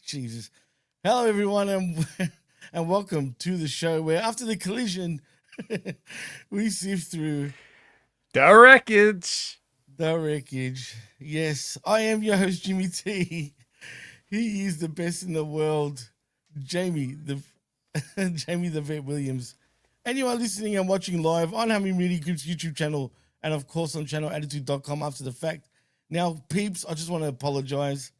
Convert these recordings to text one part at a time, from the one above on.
Jesus. Hello, everyone, and welcome to the show where after the collision, we sift through The Wreckage. the wreckage. Yes, I am your host, Jimmy T. He is the best in the world, Jamie, the Jamie the Vet Williams. And you are listening and watching live on Hammy Media Group's YouTube channel and, of course, on channelattitude.com after the fact. Now, peeps, I just want to apologize.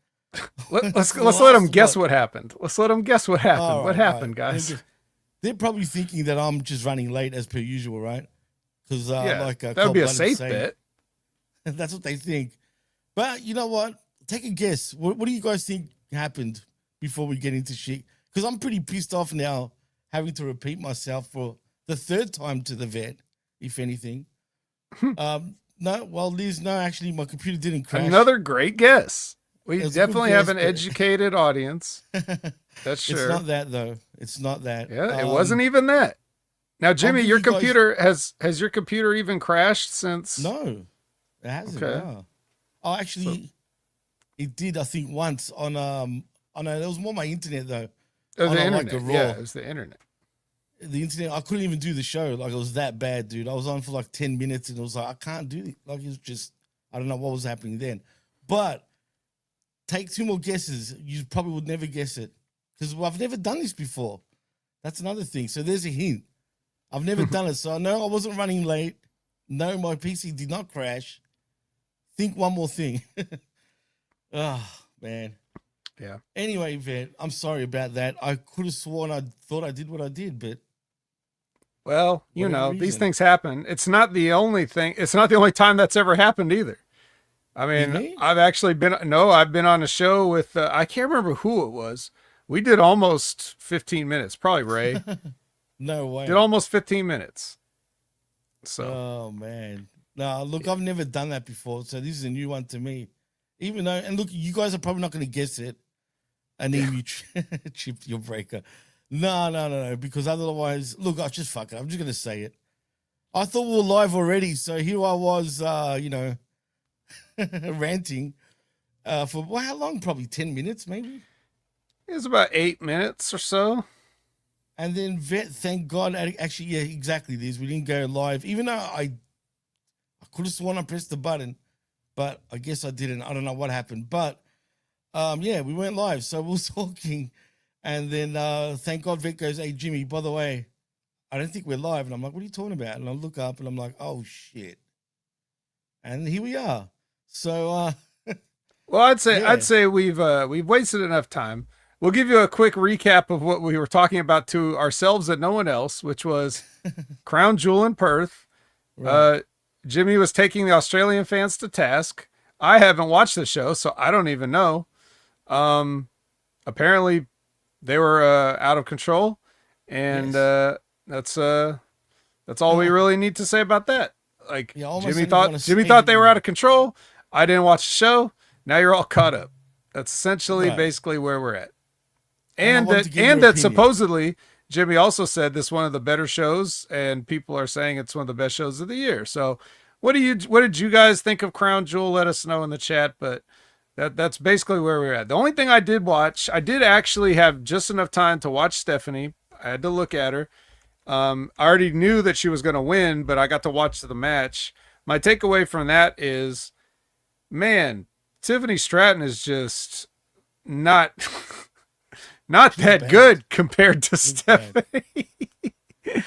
Let's For the let them last, guess what happened. Let's let them guess what happened. All What right, all right. happened, guys? They're probably thinking that I'm just running late as per usual, right? Because Yeah, like that would be a Cold-Blooded safe say, bet. that's what they think. But you know what? Take a guess. What do you guys think happened before we get into shit? Because I'm pretty pissed off now having to repeat myself for the third time to the vet, if anything. No, well, Liz, no, actually, my computer didn't crash. Another great guess. We It was a good definitely have guess, an but- educated audience. That's It's sure. not that, though. It's not that. Yeah, it wasn't even that. Now, Jimmy, give your you guys- computer has your computer even crashed since? No, it hasn't. Okay. No. Oh, actually, it did. I think once on no, it was more my internet though. Oh, on, the like, internet. a Raw. Yeah, it was the internet. The internet, I couldn't even do the show. Like it was that bad, dude. I was on for like 10 minutes, and it was like I can't do it. Like it was just I don't know what was happening then. But take two more guesses. You probably would never guess it because I've never done this before. That's another thing. So there's a hint. I've never done it, so I know I wasn't running late. No, my PC did not crash. Think one more thing. Oh, man. Yeah. Anyway, Vet, I'm sorry about that. I could have sworn I thought I did what I did, but Well, you Whatever know, these reason. things happen. It's not the only thing. It's not the only time that's ever happened either. I mean, Really? I've been on a show with, I can't remember who it was. We did almost 15 minutes, probably Ray. No way. Did almost 15 minutes. So, Oh, man. No, look, I've never done that before, so this is a new one to me. Even though, and look, you guys are probably not going to guess it. And then you chipped your breaker. No, because otherwise, look, I'll just fuck it. I'm just going to say it. I thought we were live already, so here I was, ranting for how long? Probably 10 minutes, maybe. it was about 8 minutes or so. And then Vet, thank God, actually, yeah, exactly this. We didn't go live, even though I could have sworn I pressed the button, but I guess I didn't. I don't know what happened. But yeah, we went live. So we were talking. And then thank God Vet goes, "Hey, Jimmy, by the way, I don't think we're live." And I'm like, "What are you talking about?" And I look up and I'm like, "Oh, shit." And here we are. So, Well, I'd Yeah. say we've wasted enough time. We'll give you a quick recap of what we were talking about to ourselves and no one else, which was Crown Jewel in Perth. right. Jimmy was taking the Australian fans to task. I haven't watched the show, so I don't even know. Apparently, they were out of control, and that's all we really need to say about that. Like Yeah, almost Jimmy didn't wanna thought say they were anymore. out of control. I didn't watch the show. Now you're all caught up. That's essentially Right. basically where we're at. And I And wanted to that get your opinion. supposedly Jimmy also said this is one of the better shows, and people are saying it's one of the best shows of the year. So what did you guys think of Crown Jewel? Let us know in the chat. But that's basically where we're at. The only thing I did watch, I did actually have just enough time to watch Stephanie. I had to look at her. I already knew that she was going to win, but I got to watch the match. My takeaway from that is, man, Tiffany Stratton is just not not that bad. good compared to She's bad. Stephanie.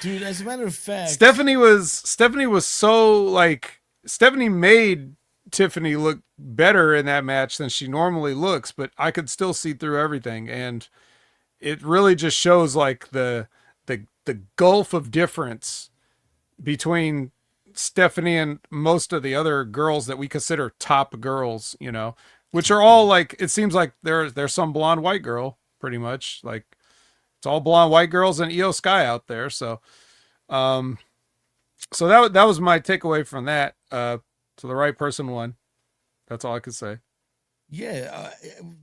Dude, as a matter of fact, Stephanie was so like, Stephanie made Tiffany look better in that match than she normally looks, but I could still see through everything, and it really just shows like the gulf of difference between Stephanie and most of the other girls that we consider top girls, you know, which are all like, it seems like there's some blonde white girl pretty much, like it's all blonde white girls and Io Sky out there. So so that was my takeaway from that. So the right person won. That's all I could say. yeah,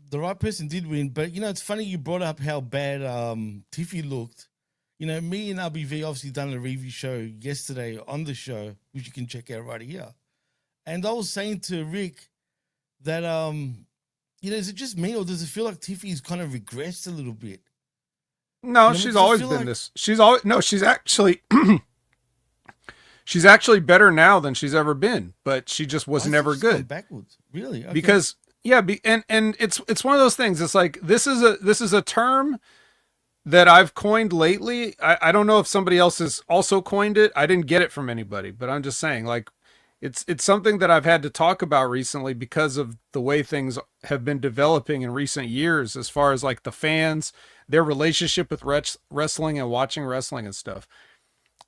the right person did win. But, it's funny you brought up how bad Tiffy looked. Me and RBV obviously done a review show yesterday on the show, which you can check out right here. And I was saying to Rick that, is it just me or does it feel like Tiffany's kind of regressed a little bit? No, she's always been this. She's always no. She's actually she's actually better now than she's ever been, but she just was never good. Backwards, really? Okay. Because and it's one of those things. It's like this is a term that I've coined lately. I don't know if somebody else has also coined it. I didn't get it from anybody, but I'm just saying, like, it's something that I've had to talk about recently because of the way things have been developing in recent years, as far as like the fans, their relationship with wrestling and watching wrestling and stuff.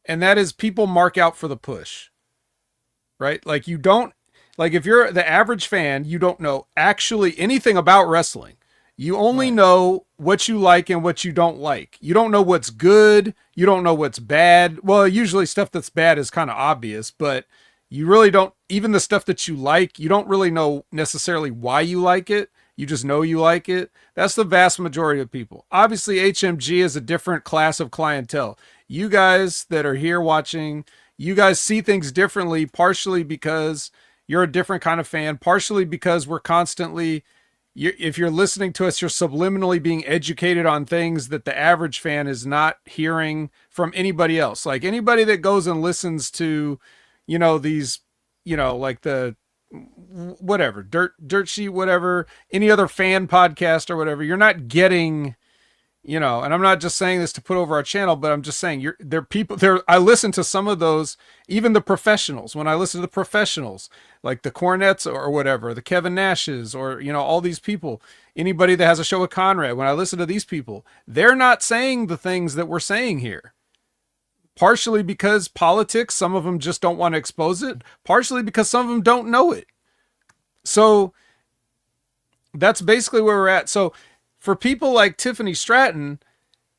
And that is, people mark out for the push, right? Like, you don't, like, if you're the average fan, you don't know actually anything about wrestling. You only know what you like and what you don't like. You don't know what's good. You don't know what's bad. Well, usually stuff that's bad is kind of obvious, but you really don't, even the stuff that you like, you don't really know necessarily why you like it. You just know you like it. That's the vast majority of people. Obviously, HMG is a different class of clientele. You guys that are here watching, you guys see things differently, partially because you're a different kind of fan, partially because we're constantly, if you're listening to us, you're subliminally being educated on things that the average fan is not hearing from anybody else. Like, anybody that goes and listens to, these, like the whatever, dirt sheet, whatever, any other fan podcast or whatever, you're not getting, and I'm not just saying this to put over our channel, but I'm just saying there are people there. I listen to some of those, even the professionals. When I listen to the professionals, like the Cornettes or whatever, the Kevin Nashes, or, all these people, anybody that has a show with Conrad, when I listen to these people, they're not saying the things that we're saying here. Partially because politics, some of them just don't want to expose it. Partially because some of them don't know it. So that's basically where we're at. So for people like Tiffany Stratton,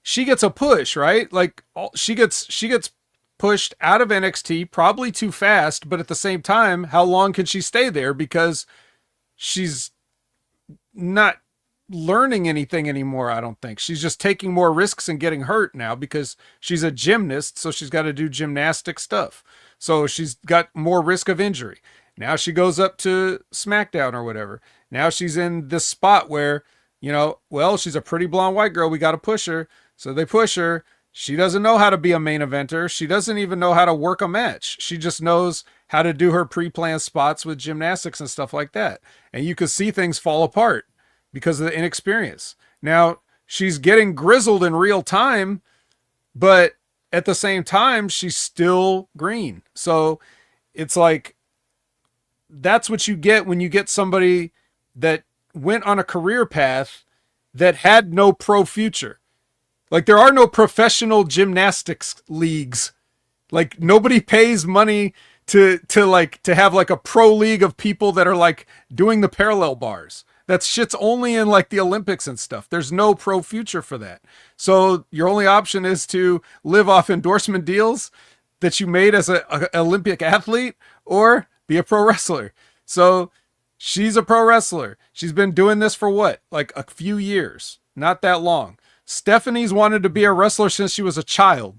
she gets a push, right? Like, she gets pushed out of NXT, probably too fast, but at the same time, how long can she stay there? Because she's not learning anything anymore. I don't think she's just taking more risks and getting hurt now because she's a gymnast. So she's got to do gymnastic stuff. So she's got more risk of injury. Now she goes up to SmackDown or whatever. Now she's in this spot where, she's a pretty blonde white girl. We got to push her. So they push her. She doesn't know how to be a main eventer. She doesn't even know how to work a match. She just knows how to do her pre-planned spots with gymnastics and stuff like that. And you could see things fall apart because of the inexperience. Now, she's getting grizzled in real time, but at the same time, she's still green. So it's like, that's what you get when you get somebody that went on a career path that had no pro future. Like, there are no professional gymnastics leagues. Like, nobody pays money to have like a pro league of people that are like doing the parallel bars. That shit's only in like the Olympics and stuff. There's no pro future for that. So your only option is to live off endorsement deals that you made as an Olympic athlete, or be a pro wrestler. So she's a pro wrestler. She's been doing this for what? Like a few years, not that long. Stephanie's wanted to be a wrestler since she was a child.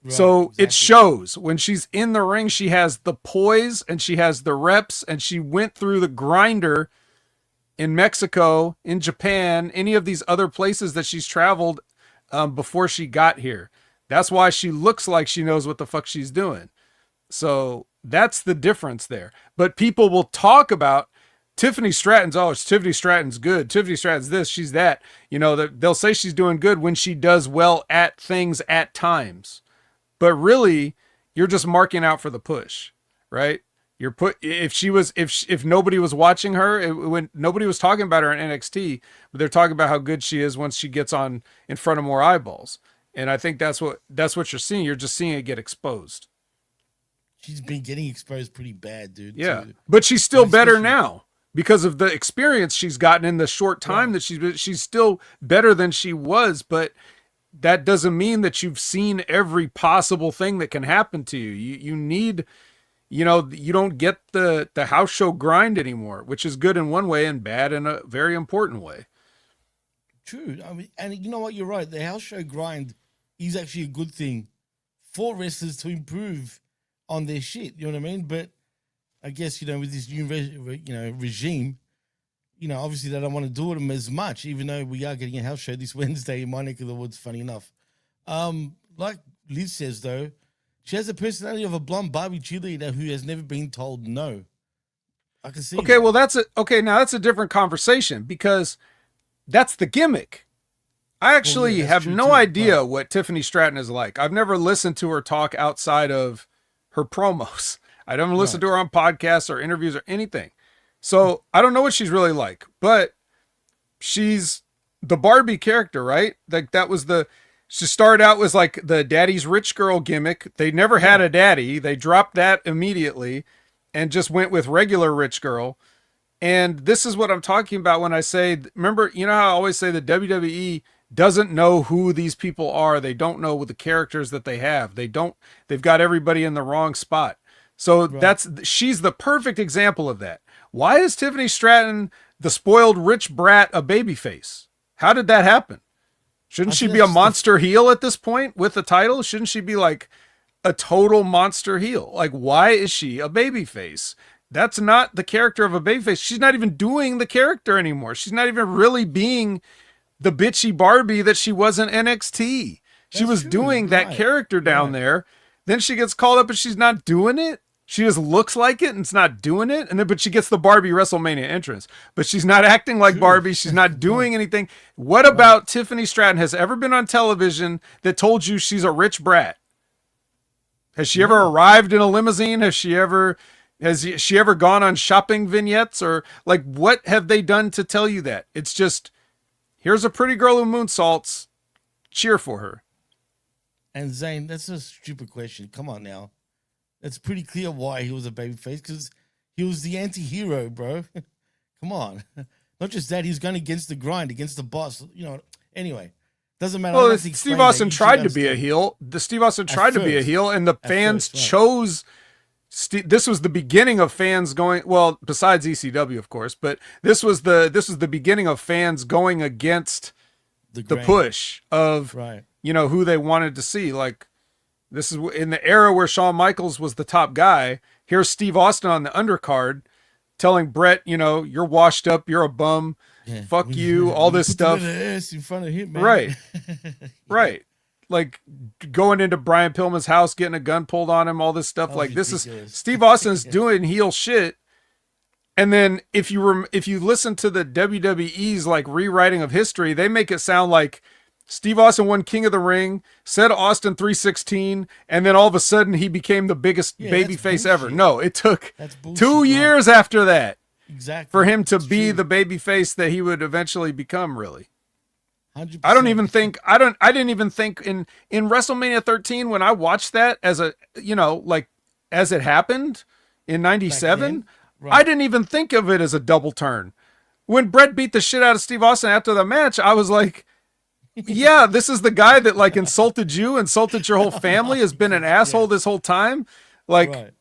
Right, so exactly. It shows when she's in the ring, she has the poise and she has the reps, and she went through the grinder in Mexico, in Japan, any of these other places that she's traveled before she got here. That's why she looks like she knows what the fuck she's doing. So that's the difference there. But people will talk about Tiffany Stratton's, Tiffany Stratton's good. Tiffany Stratton's this, she's that. They'll say she's doing good when she does well at things at times. But really, you're just marking out for the push, right? If nobody was watching her, when nobody was talking about her in NXT, but they're talking about how good she is once she gets on in front of more eyeballs. And I think that's what you're seeing. You're just seeing it get exposed. She's been getting exposed pretty bad, dude. Yeah, but she's still better now because of the experience she's gotten in the short time that she's still better than she was. But that doesn't mean that you've seen every possible thing that can happen to you. You need. You don't get the house show grind anymore, which is good in one way and bad in a very important way. True. I mean, and you know what? You're right. The house show grind is actually a good thing for wrestlers to improve on their shit. You know what I mean? But I guess, with this new regime, obviously they don't want to do them as much, even though we are getting a house show this Wednesday in my neck of the woods, funny enough. Like Liz says, though, she has the personality of a blonde Barbie cheerleader who has never been told no. I can see. Okay, that. well, now that's a different conversation because that's the gimmick. I actually have no idea what Tiffany Stratton is like. I've never listened to her talk outside of her promos. I don't listen to her on podcasts or interviews or anything. So I don't know what she's really like, but she's the Barbie character, right? Like she started out with like the daddy's rich girl gimmick. They never had a daddy. They dropped that immediately and just went with regular rich girl. And this is what I'm talking about when I say, remember, how I always say the WWE doesn't know who these people are. They don't know the characters that they have. They've got everybody in the wrong spot. So she's the perfect example of that. Why is Tiffany Stratton, the spoiled rich brat, a babyface? How did that happen? Shouldn't she be a monster heel at this point with the title? Shouldn't she be like a total monster heel? Like, why is she a babyface? That's not the character of a babyface. She's not even doing the character anymore. She's not even really being the bitchy Barbie that she was in NXT. She was doing that character down there. Then she gets called up and she's not doing it. She just looks like it and it's not doing it. But she gets the Barbie WrestleMania entrance, but she's not acting like Barbie. She's not doing anything. What about Tiffany Stratton has ever been on television that told you she's a rich brat? Has she ever arrived in a limousine? Has she ever gone on shopping vignettes or like, what have they done to tell you that? It's just, here's a pretty girl who moonsaults. Cheer for her. And Zane, that's a stupid question. Come on now. It's pretty clear why he was a babyface, because he was the anti-hero, bro. Come on. Not just that, he's going against the grind, against the boss. Anyway, doesn't matter. Well, Steve Austin tried to be a heel. Steve Austin tried to be a heel, and the fans chose. This was the beginning of fans going, well, besides ECW, of course, but this was the beginning of fans going against the push of, who they wanted to see. Like, this is in the era where Shawn Michaels was the top guy. Here's Steve Austin on the undercard telling Brett, you're washed up, you're a bum, fuck you, all this stuff. In front of him, man. Right. Right. Like going into Brian Pillman's house, getting a gun pulled on him, all this stuff. Like ridiculous. This is Steve Austin's doing heel shit. And then if you listen to the WWE's like rewriting of history, they make it sound like Steve Austin won King of the Ring, said Austin 316, and then all of a sudden he became the biggest babyface ever. No, it took 2 years after that for him to be the babyface that he would eventually become, really. 100%. I didn't even think in WrestleMania 13 when I watched that as as it happened in 97, I didn't even think of it as a double turn. When Brett beat the shit out of Steve Austin after the match, I was like, yeah, this is the guy that like insulted you, insulted your whole family, has been an asshole this whole time. Like,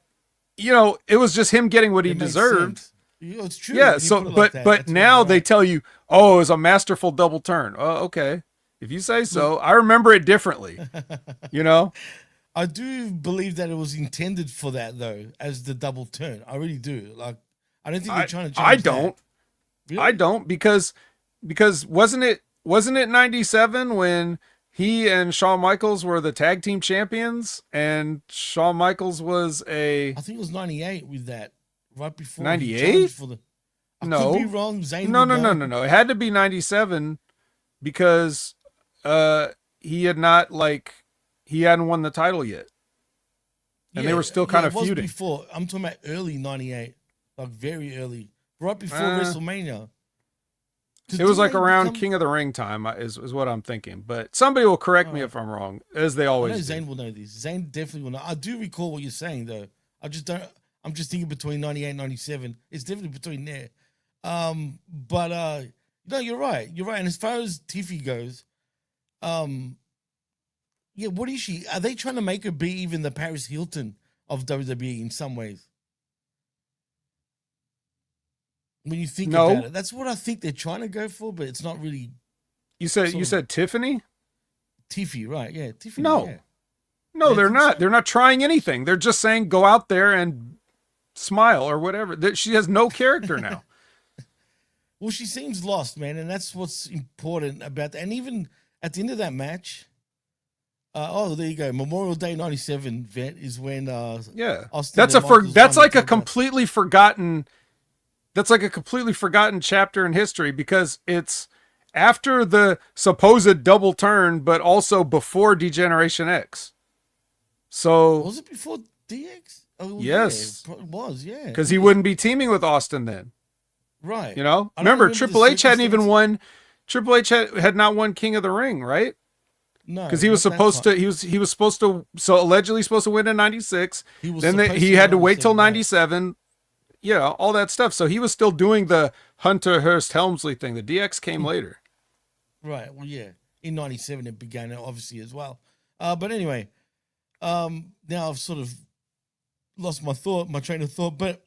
it was just him getting what he deserved. It's true. Yeah. So, but now they tell you, oh, it was a masterful double turn. Oh, okay. If you say so. I remember it differently, I do believe that it was intended for that though, as the double turn. I really do. Like, I don't think they're trying to change I don't. That. Really? I don't because wasn't it 97 when he and Shawn Michaels were the tag team champions and Shawn Michaels was I think it was 98 with that. Right before 98? I could be wrong. Zane No. It had to be 97 because he hadn't won the title yet. And they were still kind of feuding. Before. I'm talking about early 98. Like very early. Right before WrestleMania. It was like around King of the Ring time is what I'm thinking. But somebody will correct me if I'm wrong, as they always do. Zane will know this. Zane definitely will know. I do recall what you're saying, though. I'm just thinking between 98 and 97. It's definitely between there. No, you're right. You're right. And as far as Tiffy goes, what is she? Are they trying to make her be even the Paris Hilton of WWE in some ways? When you think about it, that's what I think they're trying to go for, but it's not really. You said Tiffany? Tiffy, right? Yeah, Tiffany. No, yeah. no, they're not. So. They're not trying anything. They're just saying go out there and smile or whatever. She has no character now. Well, she seems lost, man, and that's what's important about that. And even at the end of that match, there you go. Memorial Day '97 Vet is when Yeah, Austin and Michaels that's won like the a tag belt. completely forgotten. That's like a completely forgotten chapter in history because it's after the supposed double turn, but also before Degeneration X. So Was it before DX? Oh yeah, yes, it was. Yeah, because he weird. wouldn't be teaming with Austin then. Right. You know, I don't remember remember the Triple H hadn't even circumstances. won. Triple H had not won King of the Ring, right? No, Because he was not that supposed time. to. He was supposed to. So allegedly supposed to win in '96. He was Then supposed he to in had to wait till '97, right? '97. You know, all that stuff. So he was still doing the Hunter Hearst Helmsley thing. The DX came later. Right. Well, yeah. In '97 it began obviously as well. But anyway, now I've sort of lost my train of thought. But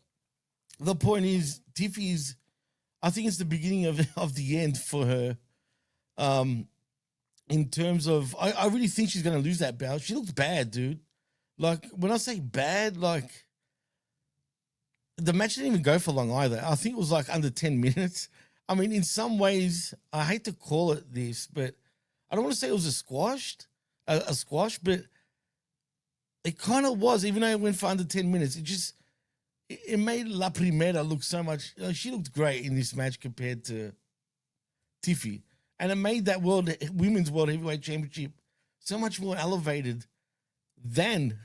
the point is, Tiffy's. I think it's the beginning of the end for her. In terms of, I really think she's gonna lose that belt. She looks bad, dude. Like when I say bad, like the match didn't even go for long either. I think it was like under 10 minutes. I mean, in some ways, I hate to call it this, but I don't want to say it was a squash, but it kind of was, even though it went for under 10 minutes. It made La Primera look so much, she looked great in this match compared to Tiffy. And it made that women's world heavyweight championship so much more elevated than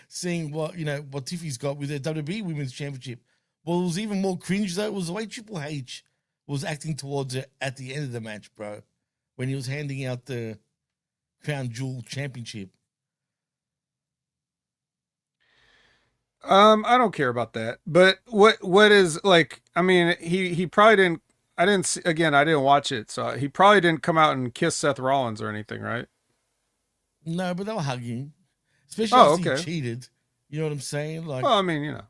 seeing what Tiffy's got with the WWE Women's Championship. What was even more cringe though was the way Triple H was acting towards it at the end of the match, bro, when he was handing out the Crown Jewel Championship. I don't care about that. But what is like? I mean, he probably didn't. I didn't see, again. I didn't watch it, so he probably didn't come out and kiss Seth Rollins or anything, right? No, but they were hugging, especially Oh, after he okay. cheated. You know what I'm saying? Like, Well, I mean,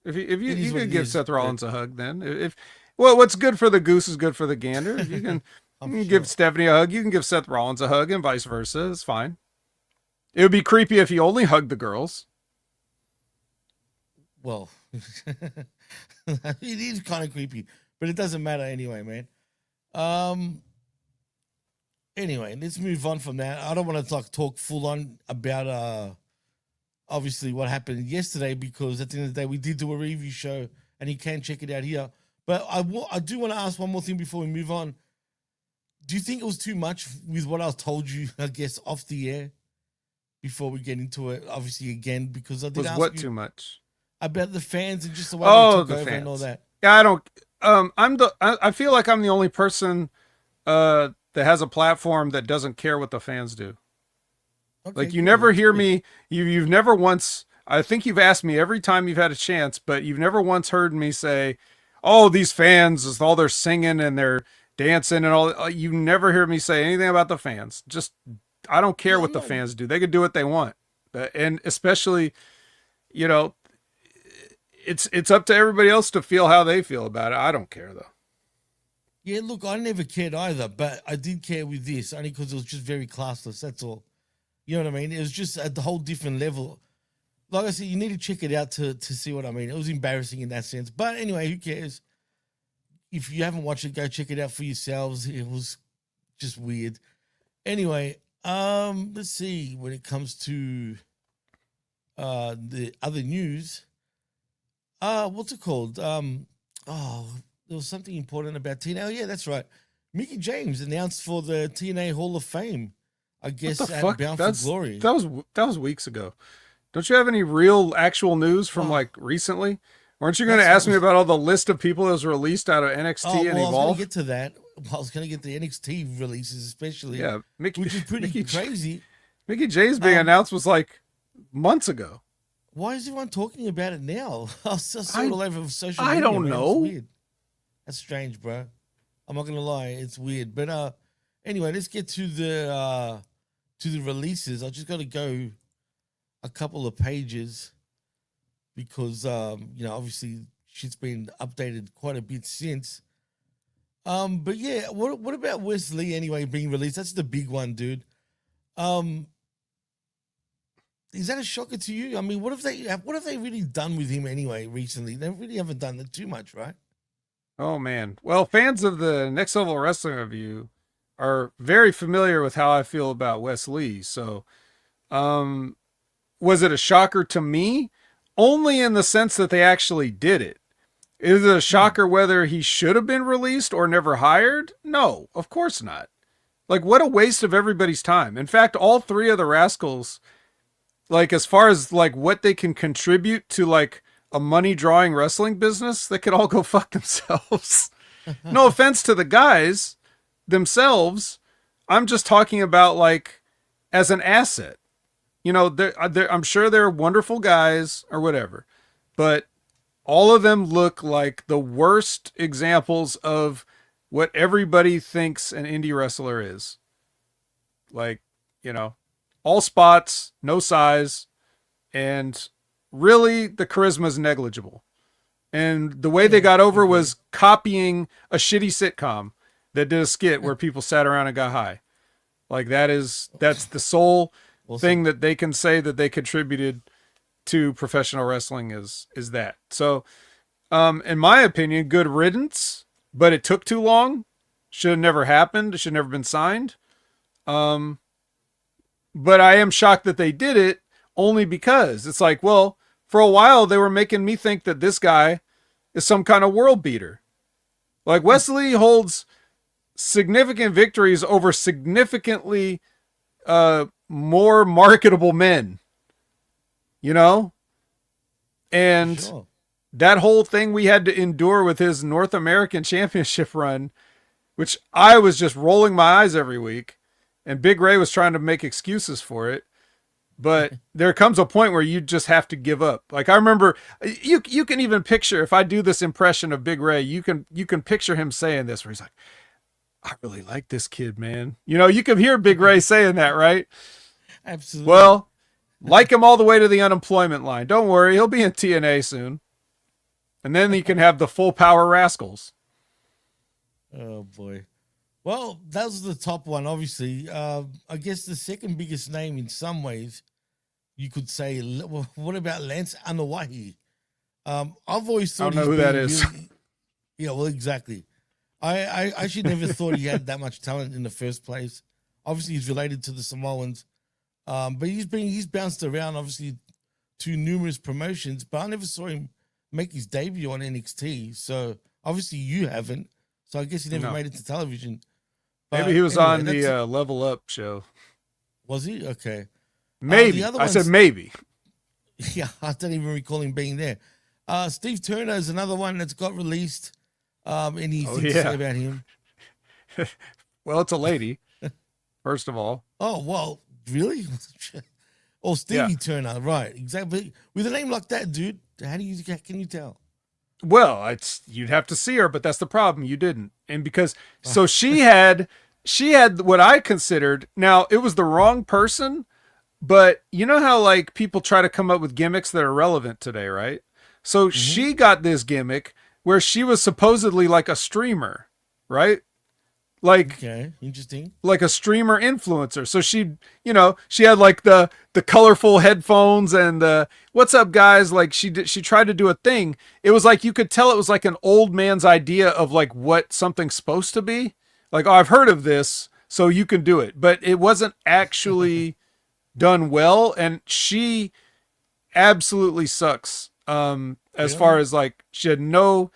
if it you is what could it give is. Seth But Rollins a hug, then if well, what's good for the goose is good for the gander. If you can, I'm you can sure. give Stephanie a hug, you can give Seth Rollins a hug, and vice versa. It's fine. It would be creepy if he only hugged the girls. Well, it is kind of creepy, but it doesn't matter anyway, man. Um. Anyway, let's move on from that. I don't want to talk full on about obviously what happened yesterday, because at the end of the day we did do a review show and you can check it out here. But I do want to ask one more thing before we move on. Do you think it was too much with what I told you, I guess, off the air before we get into it? Obviously, again, because I did Was ask what you too much? about the fans and just the way they Oh, took the over and all fans. that. Yeah, I don't. I feel like I'm the only person that has a platform that doesn't care what the fans do. Okay, Like you good. never That's hear good. me. You've never once. I think you've asked me every time you've had a chance, but you've never once heard me say, "Oh, these fans is all they're singing and they're dancing and all." You never hear me say anything about the fans. Just I don't care No, what the no. fans do. They can do what they want, and especially, you know, it's up to everybody else to feel how they feel about it. I don't care though. Yeah, look, I never cared either, but I did care with this only because it was just very classless. That's all. You know what I mean? It was just at the whole different level. Like I said, you need to check it out to see what I mean. It was embarrassing in that sense. But anyway, who cares? If you haven't watched it, go check it out for yourselves. It was just weird. Anyway, let's see. When it comes to the other news, what's it called? There was something important about TNA. Oh, yeah, that's right. Mickey James announced for the TNA Hall of Fame, I What the guess, at fuck? Bound for Glory. That was weeks ago. Don't you have any real actual news from Oh, like recently? Weren't you going to that's ask what. me about all the list of people that was released out of Oh, NXT and well, I was going to Evolve? get to that. I was going to get the NXT releases, especially, Yeah, which is pretty crazy. Mickey J's being Um, announced was like months ago. why is everyone talking about it now? I saw it I all over social I media, don't man. It's know. weird. That's strange, bro. I'm not gonna lie, it's weird. But anyway, let's get to the releases. I just got to go a couple of pages because obviously shit's been updated quite a bit since. But yeah, what about Wesley anyway being released? That's the big one, dude. Um, is that a shocker to you? I mean, what have they really done with him anyway recently? They really haven't done that too much, right? Oh man. Well, fans of the Next Level Wrestling Review are very familiar with how I feel about Wes Lee. So, um, was it a shocker to me? Only in the sense that they actually did it. Is it a shocker whether he should have been released or never hired? No, of course not. Like, what a waste of everybody's time. In fact, all three of the Rascals, like, as far as like what they can contribute to like a money drawing wrestling business, they could all go fuck themselves. No offense to the guys themselves. I'm just talking about like as an asset. You know, I'm sure they're wonderful guys or whatever, but all of them look like the worst examples of what everybody thinks an indie wrestler is. Like, you know, all spots, no size, and really the charisma is negligible. And the way they got over was copying a shitty sitcom that did a skit where people sat around and got high. Like that's the sole thing that they can say that they contributed to professional wrestling is that. So, in my opinion, good riddance, but it took too long. Should have never happened. It should have never been signed. But I am shocked that they did it only because it's like, well, for a while they were making me think that this guy is some kind of world beater. Like Wesley holds significant victories over significantly more marketable men, you know? And Sure. that whole thing we had to endure with his North American Championship run, which I was just rolling my eyes every week, and Big Ray was trying to make excuses for it. But there comes a point where you just have to give up. Like I remember, you can even picture, if I do this impression of Big Ray, you can picture him saying this, where he's like, "I really like this kid, man." You know, you can hear Big Ray saying that, right? Absolutely. Well, like him all the way to the unemployment line. Don't worry, he'll be in TNA soon, and then you can have the full power Rascals. Oh boy. Well, that was the top one, obviously. I guess the second biggest name in some ways, you could say, well, what about Lance Anoa'i? I've always I thought don't know who that is. Yeah, well, exactly. I actually never thought he had that much talent in the first place. Obviously, he's related to the Samoans, but he's bounced around obviously to numerous promotions. But I never saw him make his debut on NXT. So obviously, you haven't. So I guess he never made it to television. But Maybe he was anyway, on the Level Up show. Was he? Okay. Maybe. I said maybe. Yeah, I don't even recall him being there. Steve Turner is another one that's got released. Anything to say about him? Well, it's a lady, first of all. Oh, well, really? Oh, Stevie Turner, right? Exactly. With a name like that, dude, can you tell? Well, you'd have to see her, but that's the problem. You didn't. And because so she had what I considered, now it was the wrong person, but you know how like people try to come up with gimmicks that are relevant today, right? So she got this gimmick where she was supposedly like a streamer, right? Like, okay, interesting. Like a streamer influencer. So she had like the colorful headphones and the "what's up guys," like she tried to do a thing. It was like you could tell it was like an old man's idea of like what something's supposed to be. Like, "Oh, I've heard of this, so you can do it." But it wasn't actually done well, and she absolutely sucks. As far as like she had no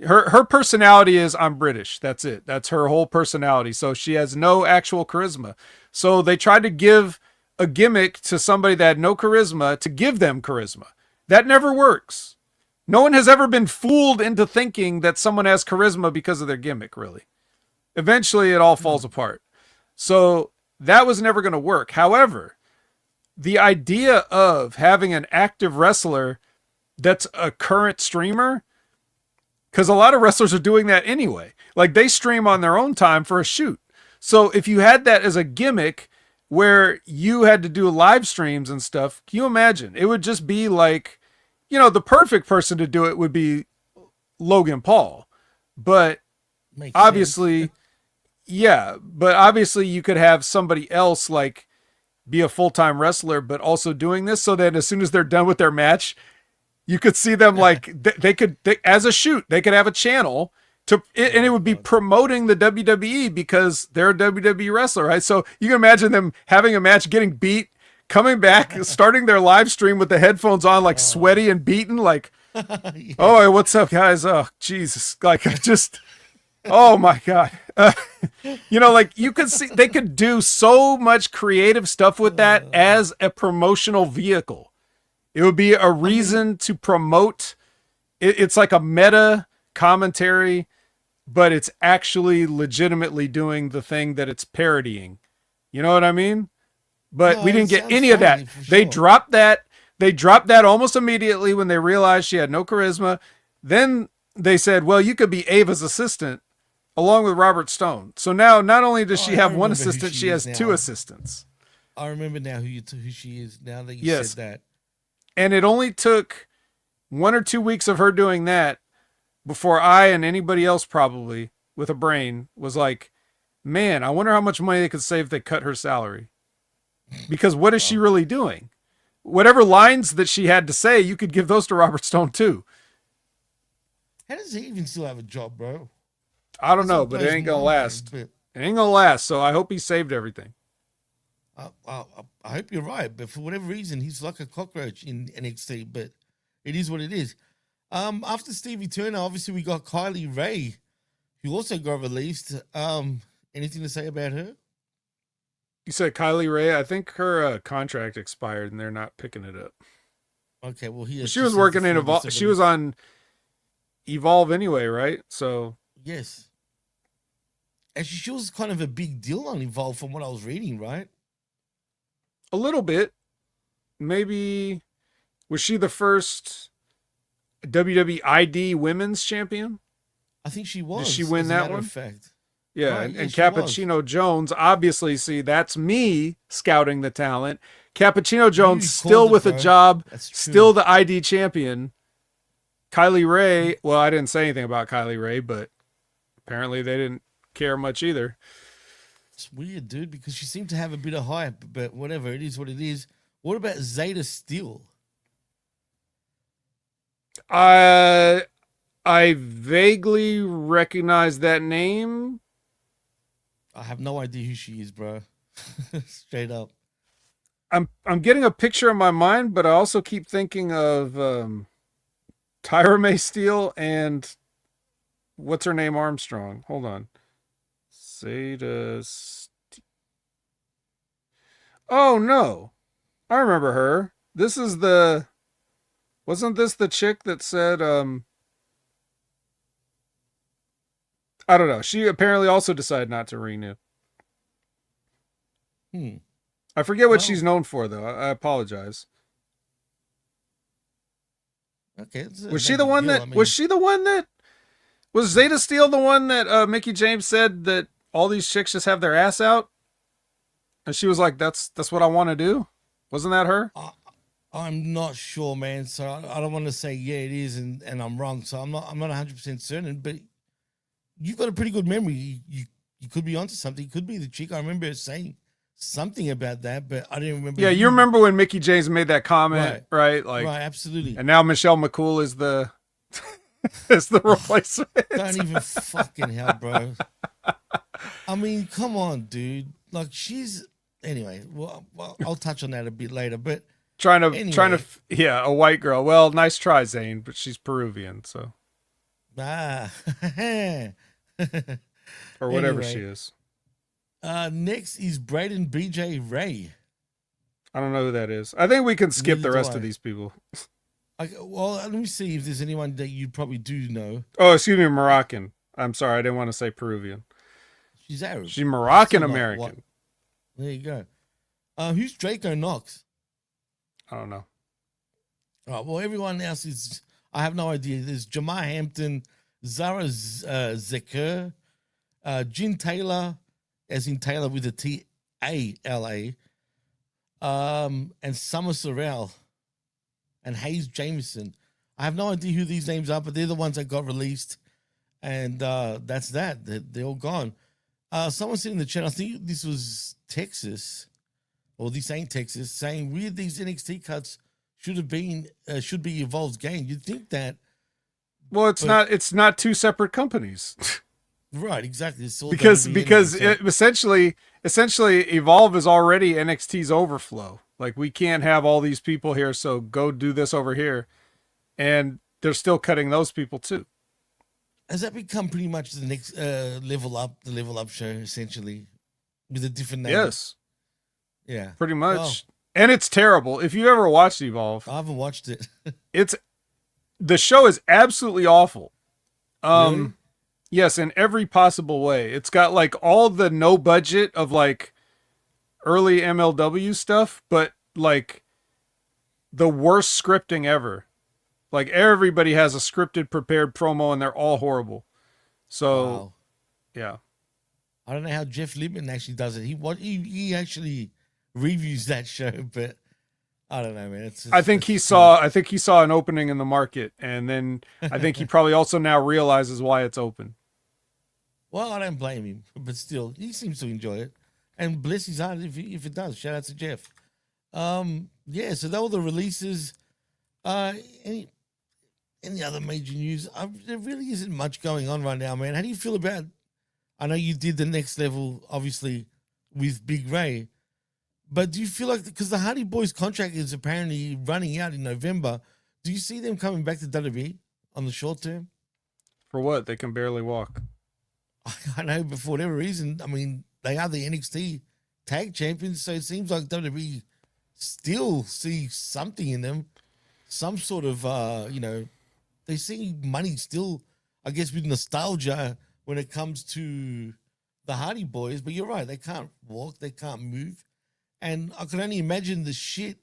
her personality is, "I'm British." That's it. That's her whole personality. So she has no actual charisma. So they tried to give a gimmick to somebody that had no charisma to give them charisma. That never works. No one has ever been fooled into thinking that someone has charisma because of their gimmick, really. Eventually it all falls apart. So that was never going to work. However, the idea of having an active wrestler that's a current streamer, because a lot of wrestlers are doing that anyway. Like they stream on their own time for a shoot. So if you had that as a gimmick where you had to do live streams and stuff, can you imagine? It would just be like, the perfect person to do it would be Logan Paul. But Makes obviously, sense. but obviously you could have somebody else like be a full-time wrestler, but also doing this so that as soon as they're done with their match, you could see them like they could as a shoot, they could have a channel And it would be promoting the WWE because they're a WWE wrestler, right? So you can imagine them having a match, getting beat, coming back, starting their live stream with the headphones on, like sweaty and beaten, like, yeah. Oh, what's up, guys? Oh, Jesus. Like, I just, oh my God. Like you could see, they could do so much creative stuff with that as a promotional vehicle. It would be a reason to promote. It's like a meta commentary, but it's actually legitimately doing the thing that it's parodying. You know what I mean? But we didn't get any of that. They dropped that. They dropped that almost immediately when they realized she had no charisma. Then they said, well, you could be Ava's assistant along with Robert Stone. So now not only does she have one assistant, she has two assistants. I remember now who she is now that you said that. And it only took 1 or 2 weeks of her doing that before I and anybody else probably with a brain was like, man, I wonder how much money they could save if they cut her salary. Because what is she really doing? Whatever lines that she had to say, you could give those to Robert Stone too. How does he even still have a job, bro? I don't know, but it ain't gonna last. It ain't gonna last, so I hope he saved everything. I hope you're right, but for whatever reason, he's like a cockroach in NXT, but it is what it is. After Stevie Turner, obviously we got Kylie Ray, who also got released. Anything to say about her? You said Kylie Ray. I think her contract expired and they're not picking it up. Okay, well, she was working in Evolve. She was on Evolve anyway, right? So yes, actually, she was kind of a big deal on Evolve from what I was reading, right? A little bit, maybe. Was she the first WWE ID Women's Champion? I think she was. Did she win that one? Fact. Yeah, right, and Cappuccino Jones, obviously, see, that's me scouting the talent. Cappuccino Jones still with a job, still the ID champion. Kylie Ray, well, I didn't say anything about Kylie Ray, but apparently they didn't care much either. It's weird, dude, because she seemed to have a bit of hype, but whatever, it is what it is. What about Zeta Steel? I vaguely recognize that name. I have no idea who she is, bro. Straight up. I'm getting a picture in my mind, but I also keep thinking of Tyra May Steele and what's her name, Armstrong. Hold on. Oh no, I remember her. This is wasn't this the chick that said I don't know. She apparently also decided not to renew. I forget what she's known for, though. I apologize. Okay. Was she the one that? Was Zeta Steel the one that Mickey James said that all these chicks just have their ass out? And she was like, "That's what I want to do." Wasn't that her? I'm not sure, man. So I don't want to say yeah, it is, and I'm wrong. So I'm not 100% certain, but. You've got a pretty good memory. You could be onto something. It could be the chick. I remember her saying something about that, but I didn't remember. Yeah, you remember when Mickey James made that comment, right? Like, right, absolutely. And now Michelle McCool is the is the replacement. Don't even fucking hell, bro. I mean, come on, dude. Like she's anyway. Well, I'll touch on that a bit later, but trying to a white girl. Well, nice try, Zane, but she's Peruvian, so. Or whatever she is. Next is Braden BJ Ray. I don't know who that is. I think we can skip the rest of these people. Well, let me see if there's anyone that you probably do know. Oh, excuse me, Moroccan. I'm sorry, I didn't want to say Peruvian. She's Arab. She's Moroccan American. There you go. Who's Draco Knox? I don't know. All right, well, everyone else is... I have no idea. There's Jamar Hampton, Zara Zeker, Jin Taylor, as in Taylor with a T-A-L-A, and Summer Sorrell, and Hayes Jameson. I have no idea who these names are, but they're the ones that got released, and that's that. They're all gone. Someone said in the chat, I think this was Texas, or this ain't Texas, saying weird these NXT cuts should be Evolve's game. You'd think that Well, it's not two separate companies. Right, exactly. It's all because WWE anyway, so- essentially Evolve is already NXT's overflow. Like, we can't have all these people here, so go do this over here. And they're still cutting those people too. has that become pretty much the next the level up show essentially, with a different name? Yes, Yeah, pretty much. Well, And it's terrible. If you ever watched Evolve, I haven't watched it. the show is absolutely awful. Really? Yes, in every possible way. It's got like all the no budget of like early MLW stuff, but like the worst scripting ever. Like, everybody has a scripted, prepared promo, and they're all horrible. So, Wow. yeah. I don't know how Jeff Lippman actually does it. He actually reviews that show, but I don't know, man. I think he saw an opening in the market, and then I think he probably also now realizes why it's open. Well, I don't blame him, but still, he seems to enjoy it, and bless his heart if it does. Shout out to Jeff. Yeah. So that were the releases. Any other major news? There really isn't much going on right now, man. How do you feel about? I know you did the next level, obviously, with Big Ray, but do you feel like, because the Hardy Boys contract is apparently running out in November, do you see them coming back to WWE on the short term? For what? They can barely walk. I know, but for whatever reason, I mean, they are the NXT tag champions, so it seems like WWE still see something in them, some sort of, they see money still, I guess, with nostalgia when it comes to the Hardy Boys. But you're right, they can't walk, they can't move. And I can only imagine the shit.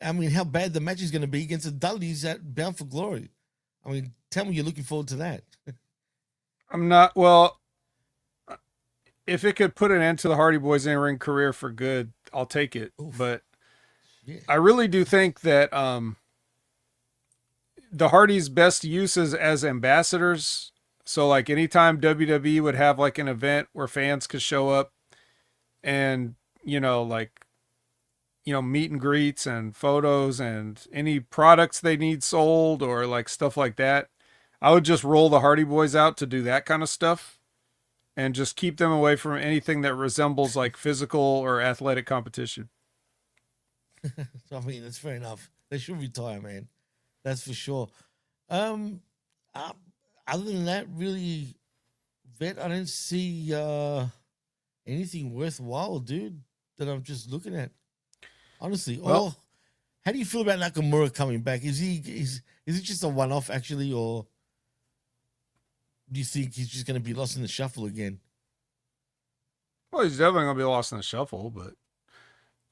I mean, how bad the match is going to be against the Dudleys at Bound for Glory. I mean, tell me you're looking forward to that. I'm not. Well, if it could put an end to the Hardy Boys in-ring career for good, I'll take it. Oof. But yeah. I really do think that the Hardys' best use is as ambassadors. So, like, anytime WWE would have like an event where fans could show up and, meet and greets and photos and any products they need sold or like stuff like that, I would just roll the Hardy Boys out to do that kind of stuff and just keep them away from anything that resembles like physical or athletic competition. I mean, that's fair enough. They should retire, man. That's for sure. Other than that, really, Vet, I don't see anything worthwhile, dude, that I'm just looking at. Honestly. Well, how do you feel about Nakamura coming back? Is it just a one-off, actually, or do you think he's just going to be lost in the shuffle again? Well, he's definitely going to be lost in the shuffle, but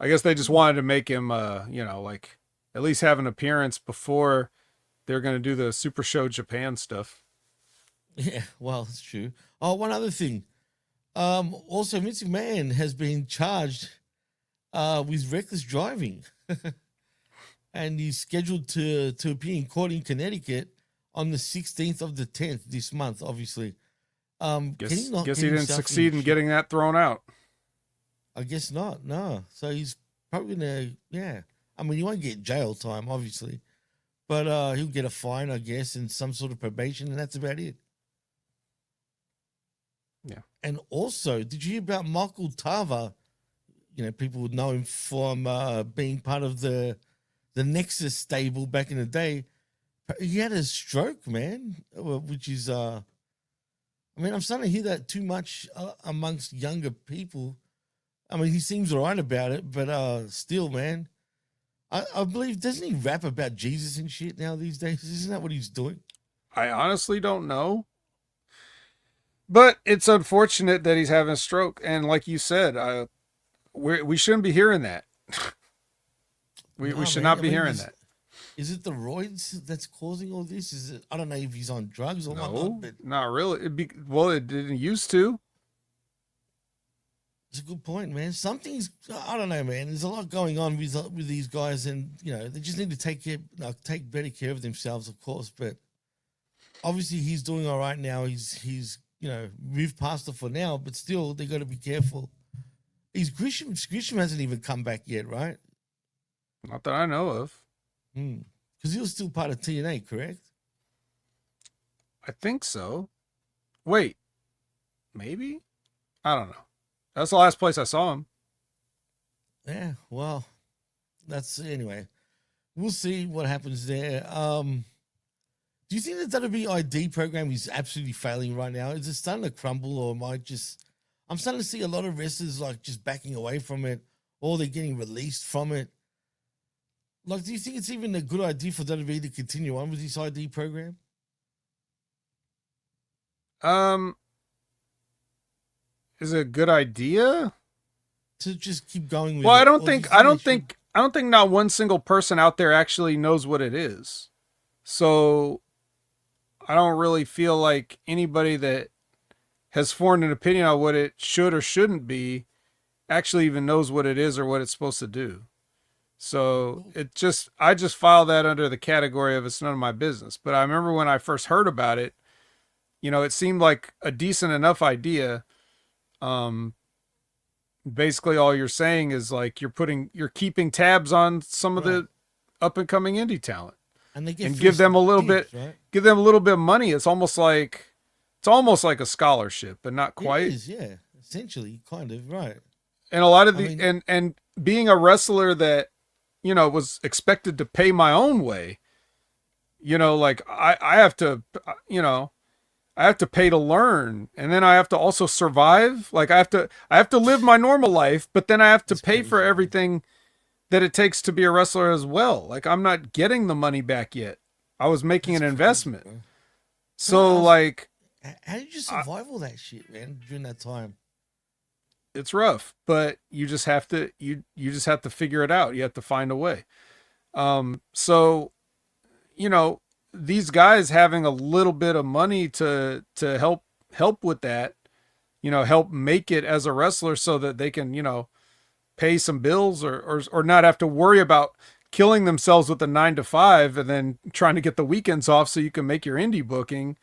I guess they just wanted to make him, like at least have an appearance before they're going to do the Super Show Japan stuff. Yeah, well, that's true. Oh, one other thing. Also, Vince McMahon has been charged with reckless driving. And he's scheduled to appear in court in Connecticut on the 16th of the 10th this month, obviously. Guess he didn't succeed in getting that thrown out. I guess not, no. So he's probably going to, I mean, he won't get jail time, obviously. But he'll get a fine, I guess, and some sort of probation, and that's about it. Yeah. And also, did you hear about Michael Tarver? People would know him from being part of the Nexus stable back in the day. He had a stroke, man, which is, I'm starting to hear that too much amongst younger people. I mean, he seems all right about it, but still, man, I believe, doesn't he rap about Jesus and shit now these days? Isn't that what he's doing? I honestly don't know. But it's unfortunate that he's having a stroke. And like you said, we shouldn't be hearing that. We should not be hearing that. Is it the roids that's causing all this? Is it? I don't know if he's on drugs or whatnot. But not really. It didn't used to. It's a good point, man. I don't know, man. There's a lot going on with these guys, and they just need to take better care of themselves, of course. But obviously, he's doing all right now. He's moved past it for now, but still, they got to be careful. Grisham hasn't even come back yet, right? Not that I know of. Because he was still part of TNA, correct? I think so. Wait, maybe? I don't know. That's the last place I saw him. Yeah, well, that's anyway. We'll see what happens there. Do you think the WID program is absolutely failing right now? Is it starting to crumble, or am I just? I'm starting to see a lot of wrestlers like just backing away from it, or they're getting released from it. Like, do you think it's even a good idea for WWE to continue on with this ID program? Is it a good idea? To just keep going with Well, it? I don't Or do you think I don't they should- think I don't think not one single person out there actually knows what it is. So I don't really feel like anybody that has formed an opinion on what it should or shouldn't be actually even knows what it is or what it's supposed to do. So I just file that under the category of it's none of my business. But I remember when I first heard about it, it seemed like a decent enough idea. Basically all you're saying is like you're keeping tabs on some of the up and coming indie talent and they get and give them a little dibs, bit, right? give them a little bit of money. It's almost like a scholarship, but not quite. It is, yeah, essentially, kind of, right. And a lot of and being a wrestler that, was expected to pay my own way, like I have to, I have to pay to learn, and then I have to also survive. Like I have to live my normal life, but then I have to pay for everything that it takes to be a wrestler as well. Like I'm not getting the money back yet. I was making an investment. So like, how did you survive all that shit, man, during that time? It's rough, but you just have to, you just have to figure it out. You have to find a way. So, these guys having a little bit of money to help with that, help make it as a wrestler so that they can, pay some bills or not have to worry about killing themselves with a 9 to 5 and then trying to get the weekends off so you can make your indie booking.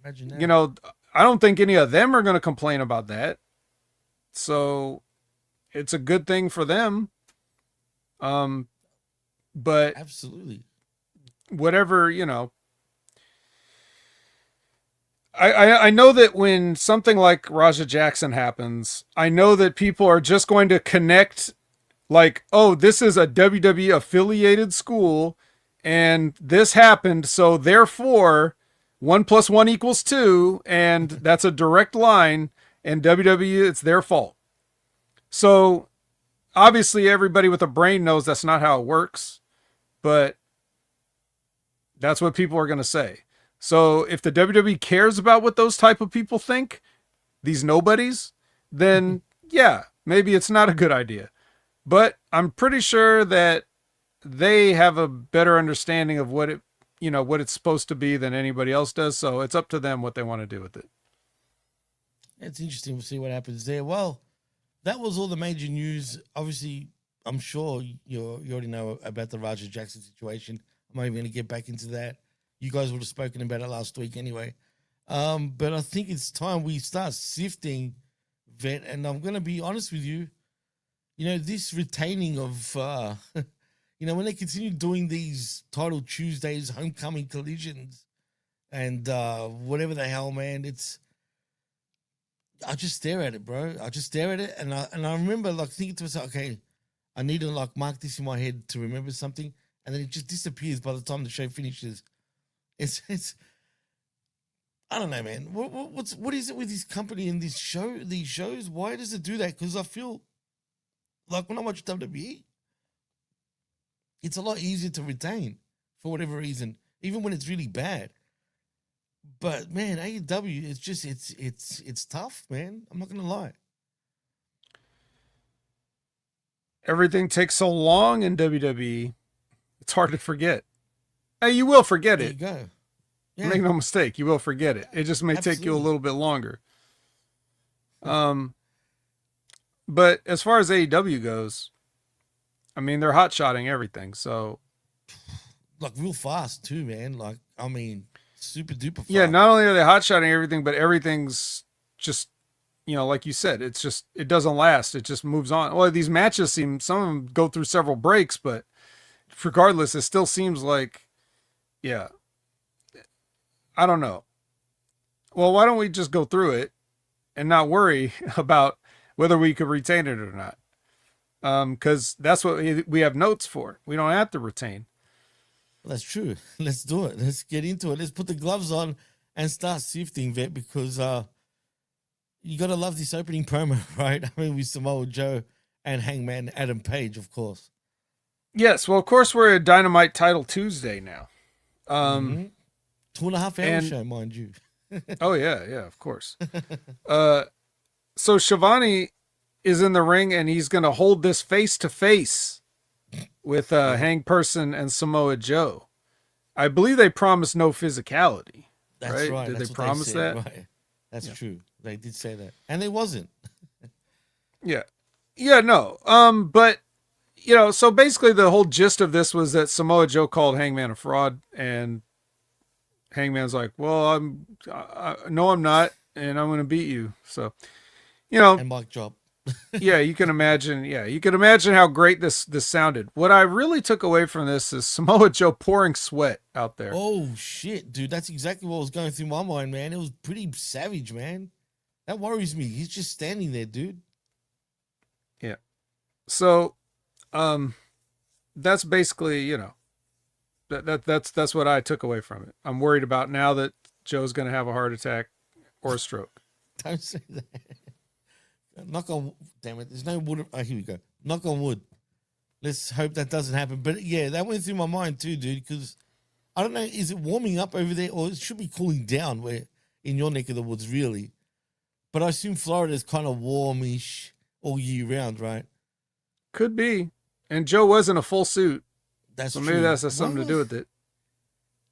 Imagine that. I don't think any of them are going to complain about that. So it's a good thing for them. But absolutely, whatever, I know that when something like Raja Jackson happens, I know that people are just going to connect like, oh, this is a WWE affiliated school and this happened. So therefore 1 + 1 = 2. And that's a direct line, and WWE, it's their fault. So obviously everybody with a brain knows that's not how it works, but that's what people are going to say. So if the WWE cares about what those type of people think, these nobodies, then yeah, maybe it's not a good idea. But I'm pretty sure that they have a better understanding of what it's supposed to be than anybody else does. So it's up to them what they want to do with it. It's interesting to see what happens there. Well, that was all the major news. Obviously, I'm sure you already know about the Raja Jackson situation. I'm not even going to get back into that. You guys would have spoken about it last week anyway. But I think it's time we start sifting, Vet. And I'm going to be honest with you. This retaining of, when they continue doing these Title Tuesdays, Homecoming Collisions, and whatever the hell, man, I just stare at it, bro. I just stare at it, and I remember like thinking to myself, okay, I need to like mark this in my head to remember something, and then it just disappears by the time the show finishes. It's I don't know, man. What is it with this company and these shows? Why does it do that? Because I feel like when I watch WWE, it's a lot easier to retain for whatever reason, even when it's really bad. But man, AEW, it's tough, man. I'm not gonna lie. Everything takes so long in WWE, it's hard to forget. Hey, you will forget There it. you go. Yeah. Make no mistake, you will forget it. It just may take you a Absolutely. little bit longer. But as far as AEW goes, I mean, they're hot-shotting everything. So, Like real fast too, man. Like, I mean, super duper fast. yeah, not only are they hot-shotting everything, but everything's just, like you said, it doesn't last. It just moves on. Well, these matches some of them go through several breaks, but regardless, it still seems like, yeah, I don't know. well, why don't we just go through it and not worry about whether we could retain it or not? Because that's what we have notes for. We don't have to retain. That's true. Let's do it. Let's get into it. Let's put the gloves on and start sifting, Vet, because you got to love this opening promo, right? I mean, with Samoa Joe and Hangman Adam Page, of course. Yes. Well, of course, we're at Dynamite Title Tuesday now. 2.5 hour show, mind you. Oh, yeah, of course. So Shivani is in the ring, and he's going to hold this face-to-face with Hang Person and Samoa Joe. I believe they promised no physicality. That's right. Did That's they what promise said, that? Right. That's true. They did say that. And there wasn't. Yeah. Yeah, no. But, so basically the whole gist of this was that Samoa Joe called Hangman a fraud, and Hangman's like, well, no, I'm not, and I'm going to beat you. So, and mic drop. yeah, you can imagine. Yeah, you can imagine how great this sounded. What I really took away from this is Samoa Joe pouring sweat out there. Oh shit, dude, that's exactly what was going through my mind, man. It was pretty savage, man. That worries me. He's just standing there, dude. Yeah. So, that's basically, that's what I took away from it. I'm worried about now that Joe's going to have a heart attack or a stroke. Don't say that. Knock on, damn it. There's no wood. Oh, here we go. Knock on wood. Let's hope that doesn't happen. But yeah, that went through my mind too, dude. Because I don't know, is it warming up over there, or it should be cooling down where in your neck of the woods, really? But I assume Florida is kind of warmish all year round, right? Could be. And Joe was in a full suit. That's so true. Maybe that has something to do with it.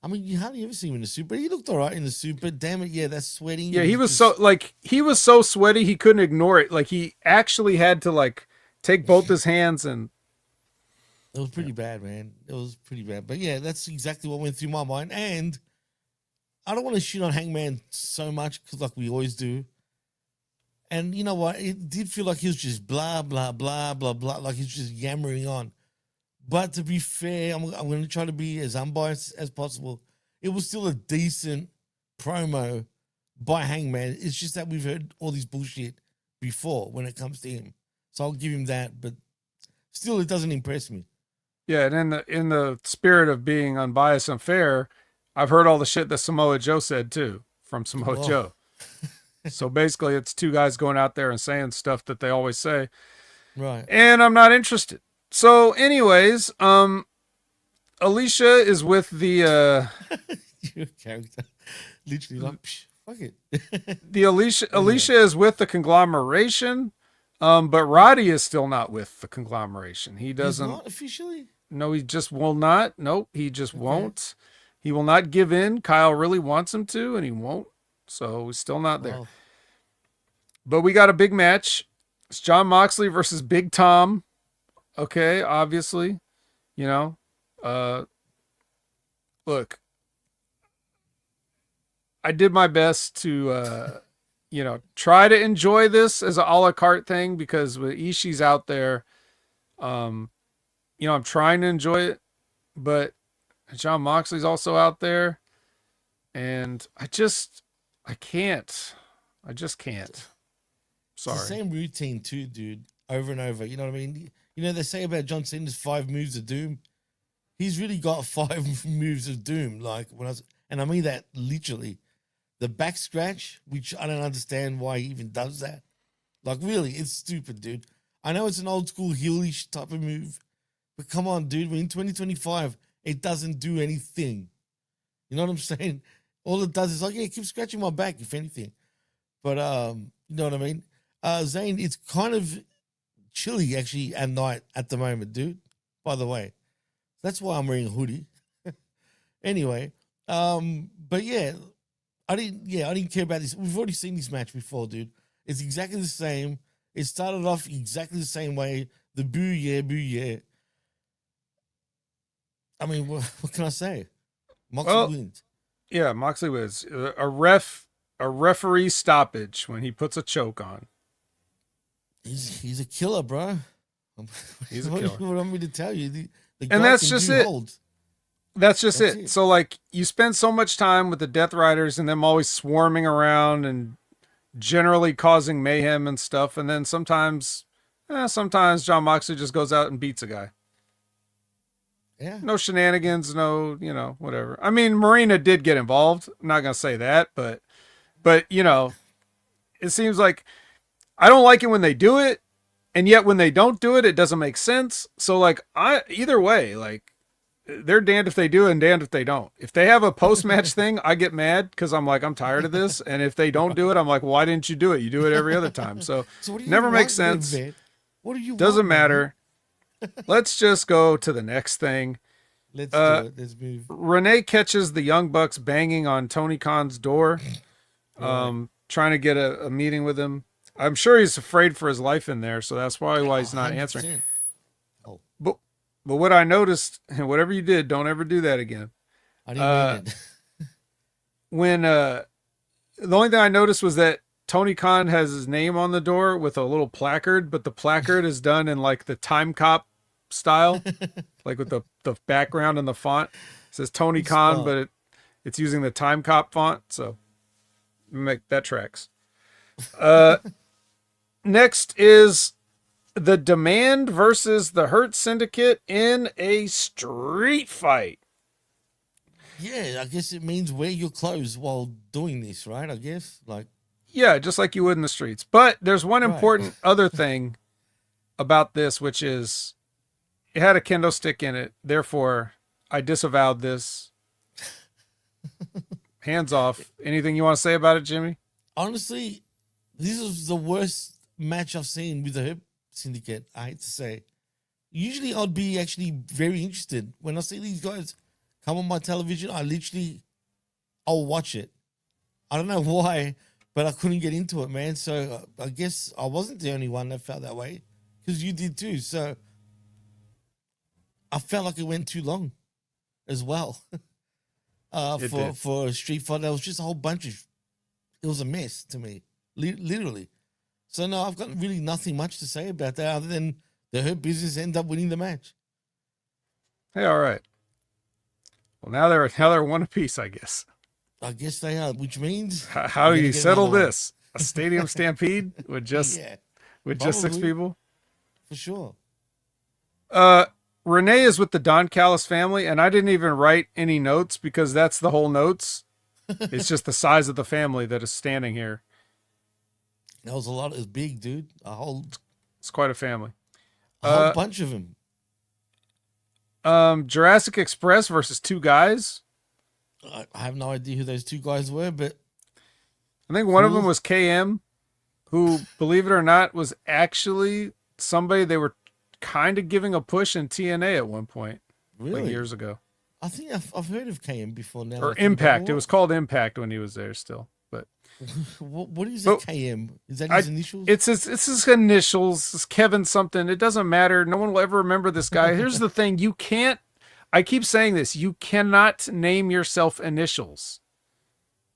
I mean, you hardly ever see him in a suit, but he looked all right in the suit. But damn it, yeah, that's sweating. Yeah, he was so sweaty he couldn't ignore it. Like he actually had to take both his hands and. It was pretty bad, man. It was pretty bad. But yeah, that's exactly what went through my mind. And I don't want to shit on Hangman so much because like we always do. And you know what? It did feel like he was just blah, blah, blah, blah, blah. Like he's just yammering on. But to be fair, I'm going to try to be as unbiased as possible. It was still a decent promo by Hangman. It's just that we've heard all this bullshit before when it comes to him. So I'll give him that. But still, it doesn't impress me. Yeah, and in the spirit of being unbiased and fair, I've heard all the shit that Samoa Joe said too from Samoa Joe. So basically, it's two guys going out there and saying stuff that they always say. Right. And I'm not interested. So anyways, Alicia is with the your character. Literally like, fuck it. the Alicia is with the conglomeration, but Roddy is still not with the conglomeration. He doesn't. He's not officially? No, he just will not. Nope, he just won't. He will not give in. Kyle really wants him to, and he won't. So he's still not there. But we got a big match. It's Jon Moxley versus Big Tom. Okay, obviously, look, I did my best to, try to enjoy this as an a la carte thing because with Ishii's out there, I'm trying to enjoy it, but Jon Moxley's also out there, and I just can't. Sorry. It's the same routine too, dude, over and over. You know what I mean? They say about John Cena's 5 moves of doom. He's really got 5 moves of doom. And I mean that literally. The back scratch, which I don't understand why he even does that. Like, really, it's stupid, dude. I know it's an old school heelish type of move, but come on, dude. We're in 2025. It doesn't do anything. You know what I'm saying? All it does is keep scratching my back, if anything. But you know what I mean? Zane, it's kind of chilly actually at night at the moment, dude. By the way, that's why I'm wearing a hoodie. Anyway, but yeah, I didn't care about this. We've already seen this match before, dude. It's exactly the same. It started off exactly the same way. The boo yeah. I mean, what can I say? Moxley wins. Yeah, Moxley wins. A referee stoppage when he puts a choke on. He's a killer, bro. He's a killer. What do you want me to tell you? The and that's just it. That's just That's it. it. So like you spend so much time with the Death Riders and them always swarming around and generally causing mayhem and stuff, and then sometimes John Moxley just goes out and beats a guy. Yeah. No shenanigans, no, whatever. I mean, Marina did get involved. I'm not gonna say that, but it seems like I don't like it when they do it, and yet when they don't do it, it doesn't make sense. So like either way, like they're damned if they do and damned if they don't. If they have a post-match thing, I get mad because I'm like, I'm tired of this. And if they don't do it, I'm like, why didn't you do it? You do it every other time. So what do you never want, makes sense. Vet? What do you Doesn't want, man? matter. Let's just go to the next thing. Let's do it. Let's move. Renee catches the Young Bucks banging on Tony Khan's door, trying to get a meeting with him. I'm sure he's afraid for his life in there, so that's probably why he's not 100%. answering. Oh, But what I noticed, and whatever you did, don't ever do that again. I didn't mean it. When the only thing I noticed was that Tony Khan has his name on the door with a little placard, but the placard is done in like the Time Cop style, like with the background and the font. It says Tony Khan, but it's using the Time Cop font, so make that tracks. Next is the Demand versus the Hurt Syndicate in a street fight. Yeah, I guess it means wear your clothes while doing this, right? I guess Yeah, just like you would in the streets. But there's one Right. important other thing about this, which is it had a kendo stick in it. Therefore, I disavowed this. Hands off. Anything you want to say about it, Jimmy? honestly, this is the worst match I've seen with the Hurt Syndicate. I hate to say. Usually, I'd be actually very interested when I see these guys come on my television. I'll watch it. I don't know why, but I couldn't get into it, man. So I guess I wasn't the only one that felt that way because you did too. So I felt like it went too long as well. For a street fight, there was just a whole bunch of. It was a mess to me, literally. So no, I've got really nothing much to say about that other than the Hurt Business end up winning the match. Hey, all right. Well, now they're one apiece, I guess. I guess they are, which means How we're do gonna you get settle another one. this? A stadium stampede with just just 6 probably. people? For sure. Renee is with the Don Callis family, and I didn't even write any notes because that's the whole notes. It's just the size of the family that is standing here. That was a lot. It was big, dude. It's quite a family. A whole bunch of them. Jurassic Express versus two guys. I have no idea who those two guys were, but I think one of them was KM, who, believe it or not, was actually somebody they were kind of giving a push in TNA at one point, really like years ago. I think I've heard of KM before now. Or Impact. It was called Impact when he was there still. But what is a KM? Is that his initials? It's his initials. It's Kevin something. It doesn't matter. No one will ever remember this guy. Here's the thing. You can't, I keep saying this, you cannot name yourself initials.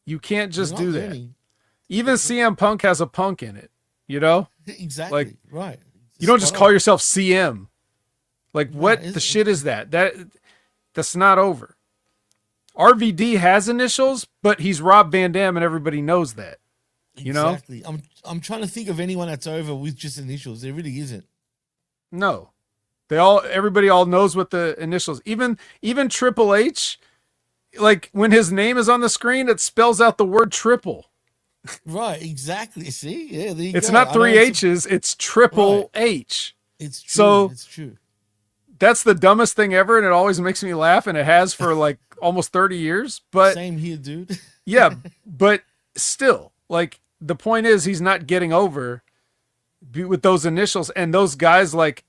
You can't just do that. Learning. Even CM Punk has a punk in it, you know? Exactly. Like, right. You don't just call yourself CM. Like, what Right, the shit is that? That's not over. RVD has initials, but he's Rob Van Dam and everybody knows that. You know? Exactly. I'm trying to think of anyone that's over with just initials. There really isn't. No. Everybody knows what the initials. Even Triple H, like when his name is on the screen, it spells out the word triple. Right, exactly. See? Yeah, there you It's go. not three H's, it's triple H. It's true. So it's true. That's the dumbest thing ever, and it always makes me laugh, and it has for like almost 30 years. But same here, dude. yeah, but still, like the point is he's not getting over with those initials, and those guys like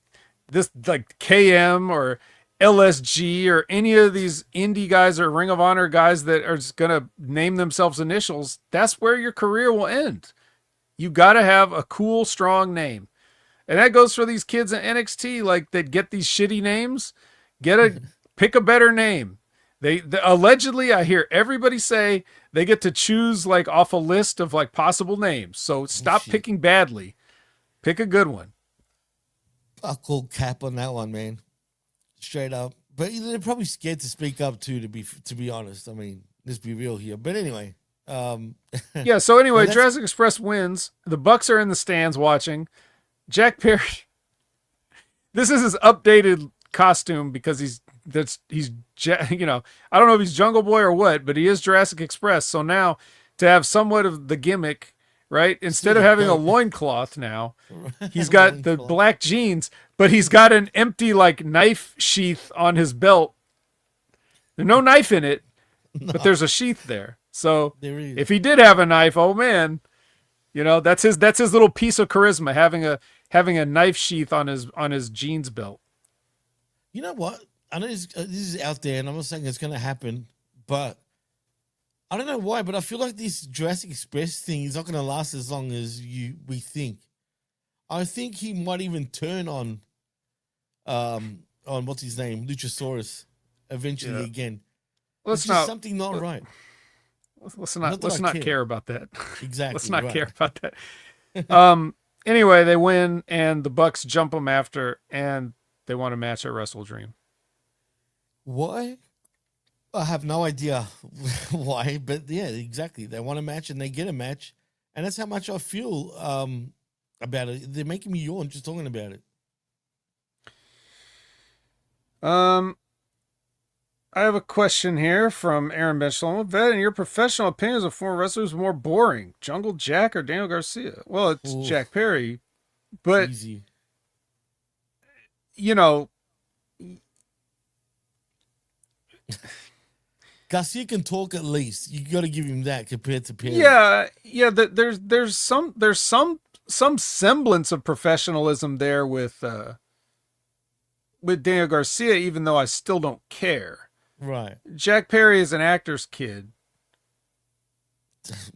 this, like KM or LSG or any of these indie guys or Ring of Honor guys that are just gonna name themselves initials. That's where your career will end. You got to have a cool, strong name. And that goes for these kids in NXT, like that get these shitty names. Pick a better name. They allegedly, I hear everybody say they get to choose like off a list of like possible names. So stop picking badly. Pick a good one. I call cap on that one, man. Straight up. But they're probably scared to speak up too. To be honest, I mean, let's be real here. But anyway, yeah. So anyway, that's- Jurassic Express wins. The Bucks are in the stands watching. Jack Perry. This is his updated costume because he's you know, I don't know if he's Jungle Boy or what, but he is Jurassic Express. So now to have somewhat of the gimmick, right? Instead of having a loincloth now, he's got the black jeans, but he's got an empty like knife sheath on his belt. There's no knife in it, but there's a sheath there. So if he did have a knife, oh man, you know, that's his little piece of charisma, having a knife sheath on his jeans belt. You know what? I know this is out there, and I'm not saying it's going to happen, but I don't know why, but I feel like this Jurassic Express thing is not going to last as long as we think. I think he might even turn on what's his name, Luchasaurus, eventually again. Let's not something not right. Let's not care about that. Exactly. Let's not care about that. Anyway, they win, and the Bucks jump them after, and they want a match at Wrestle Dream. Why? I have no idea why, but yeah, exactly. They want a match, and they get a match, and that's how much I feel about it. They're making me yawn just talking about it. I have a question here from Aaron Benchlomo. Vet, in your professional opinions of former wrestlers, more boring, Jungle Jack or Daniel Garcia? Well, it's Jack Perry, but easy. You know, Garcia can talk at least. You got to give him that compared to Perry. Yeah. There's some semblance of professionalism there with Daniel Garcia, even though I still don't care. Right. Jack Perry is an actor's kid.